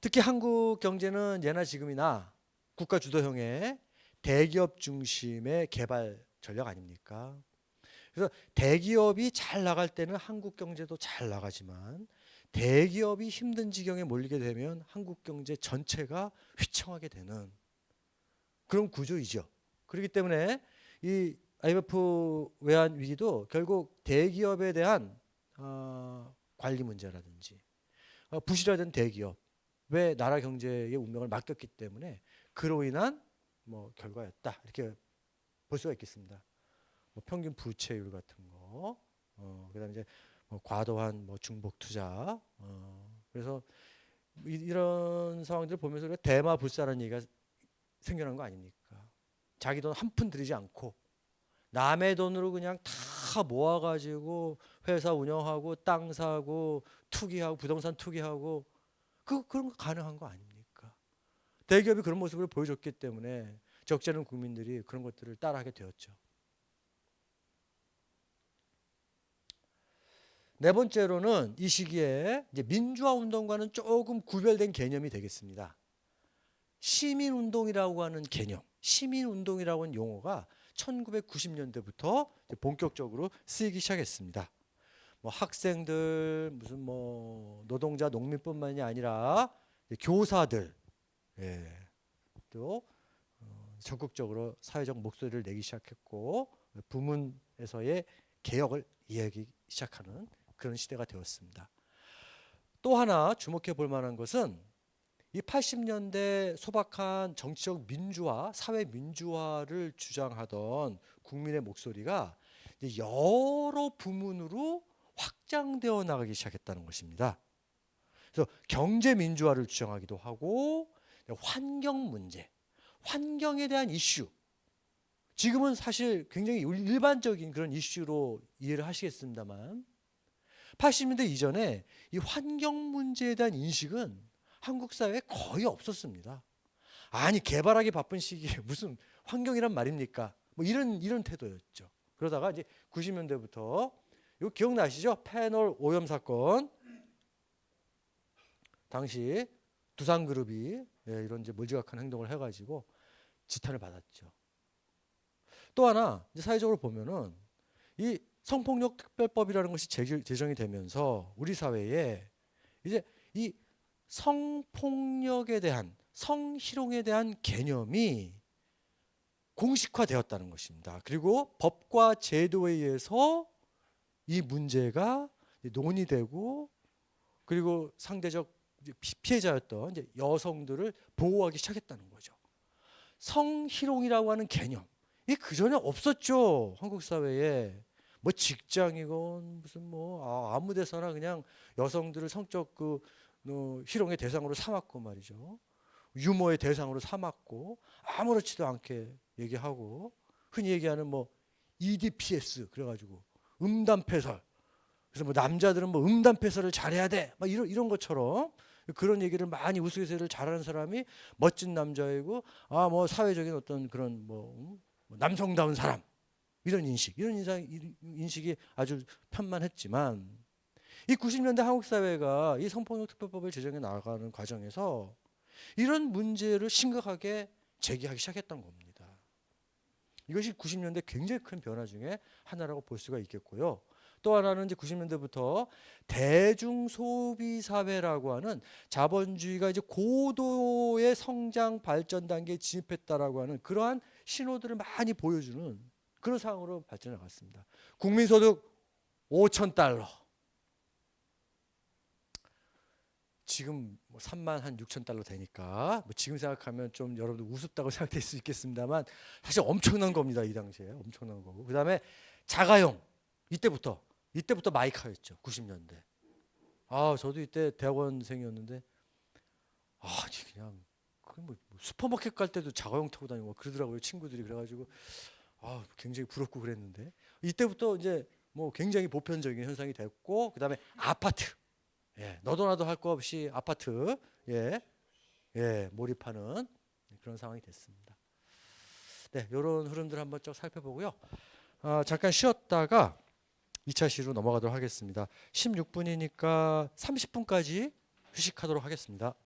특히 한국 경제는 예나 지금이나 국가 주도형의 대기업 중심의 개발 전략 아닙니까? 그래서 대기업이 잘 나갈 때는 한국 경제도 잘 나가지만 대기업이 힘든 지경에 몰리게 되면 한국 경제 전체가 휘청하게 되는 그런 구조이죠. 그렇기 때문에 이 IMF 외환 위기도 결국 대기업에 대한 관리 문제라든지 부실화된 대기업의 나라 경제의 운명을 맡겼기 때문에 그로 인한 뭐 결과였다 이렇게 볼 수가 있겠습니다. 뭐 평균 부채율 같은 거, 그다음에 이제 뭐 과도한 뭐 중복 투자, 그래서 이런 상황들을 보면서 우리가 대마불사라는 얘기가 생겨난 거 아닙니까? 자기 돈 한 푼 들이지 않고 남의 돈으로 그냥 다 모아가지고 회사 운영하고 땅 사고 투기하고 부동산 투기하고 그런 거 가능한 거 아닙니까? 대기업이 그런 모습을 보여줬기 때문에 적잖은 국민들이 그런 것들을 따라하게 되었죠. 네 번째로는 이 시기에 이제 민주화 운동과는 조금 구별된 개념이 되겠습니다. 시민운동이라고 하는 개념, 시민운동이라고 하는 용어가 1990년대부터 본격적으로 쓰이기 시작했습니다. 뭐 학생들, 무슨 뭐 노동자, 농민뿐만이 아니라 교사들, 예, 또 적극적으로 사회적 목소리를 내기 시작했고 부문에서의 개혁을 이야기 시작하는 그런 시대가 되었습니다. 또 하나 주목해 볼 만한 것은 이 80년대 소박한 정치적 민주화, 사회 민주화를 주장하던 국민의 목소리가 이제 여러 부문으로 확장되어 나가기 시작했다는 것입니다. 그래서 경제 민주화를 주장하기도 하고 환경 문제, 환경에 대한 이슈, 지금은 사실 굉장히 일반적인 그런 이슈로 이해를 하시겠습니다만 80년대 이전에 이 환경 문제에 대한 인식은 한국 사회에 거의 없었습니다. 아니 개발하기 바쁜 시기에 무슨 환경이란 말입니까? 뭐 이런 태도였죠. 그러다가 이제 90년대부터 이거 기억나시죠? 페놀 오염 사건. 당시 두산그룹이 이런 이제 몰지각한 행동을 해가지고 지탄을 받았죠. 또 하나 이제 사회적으로 보면은 이 성폭력 특별법이라는 것이 제정이 되면서 우리 사회에 이제 이 성폭력에 대한 성희롱에 대한 개념이 공식화되었다는 것입니다. 그리고 법과 제도에 의해서 이 문제가 논의되고 그리고 상대적 피해자였던 이제 여성들을 보호하기 시작했다는 거죠. 성희롱이라고 하는 개념, 이 그전에 없었죠. 한국 사회에. 뭐 직장이건 무슨 뭐 아무 데서나 그냥 여성들을 성적 희롱의 대상으로 삼았고 말이죠. 유머의 대상으로 삼았고 아무렇지도 않게 얘기하고 흔히 얘기하는 뭐 EDPS 그래가지고 음담패설. 그래서 뭐 남자들은 뭐 음담패설을 잘해야 돼. 막 이런 것처럼 그런 얘기를 많이 우스갯소리를 잘하는 사람이 멋진 남자이고 뭐 사회적인 어떤 그런 뭐 남성다운 사람 이런 인식이 아주 편만했지만 이 90년대 한국 사회가 이 성폭력 특별법을 제정해 나가는 과정에서 이런 문제를 심각하게 제기하기 시작했던 겁니다. 이것이 90년대 굉장히 큰 변화 중에 하나라고 볼 수가 있겠고요. 또 하나는 이제 90년대부터 대중 소비 사회라고 하는 자본주의가 이제 고도의 성장 발전 단계에 진입했다라고 하는 그러한 신호들을 많이 보여주는 그런 상황으로 발전해 나갔습니다. 국민소득 5,000달러. 지금 뭐 3만 한 6천 달러 되니까 뭐 지금 생각하면 좀 여러분들 우습다고 생각될 수 있겠습니다만 사실 엄청난 겁니다. 이 당시에 엄청난 거고. 그다음에 자가용 이때부터 마이카였죠. 90년대. 저도 이때 대학원생이었는데 그냥 뭐 슈퍼마켓 갈 때도 자가용 타고 다니고 그러더라고요. 친구들이. 그래가지고 굉장히 부럽고 그랬는데 이때부터 이제 뭐 굉장히 보편적인 현상이 됐고 그다음에 아파트. 너도 나도 할 거 없이 아파트 몰입하는 그런 상황이 됐습니다. 네, 이런 흐름들 한번 쭉 살펴보고요. 잠깐 쉬었다가 2차 시로 넘어가도록 하겠습니다. 16분이니까 30분까지 휴식하도록 하겠습니다.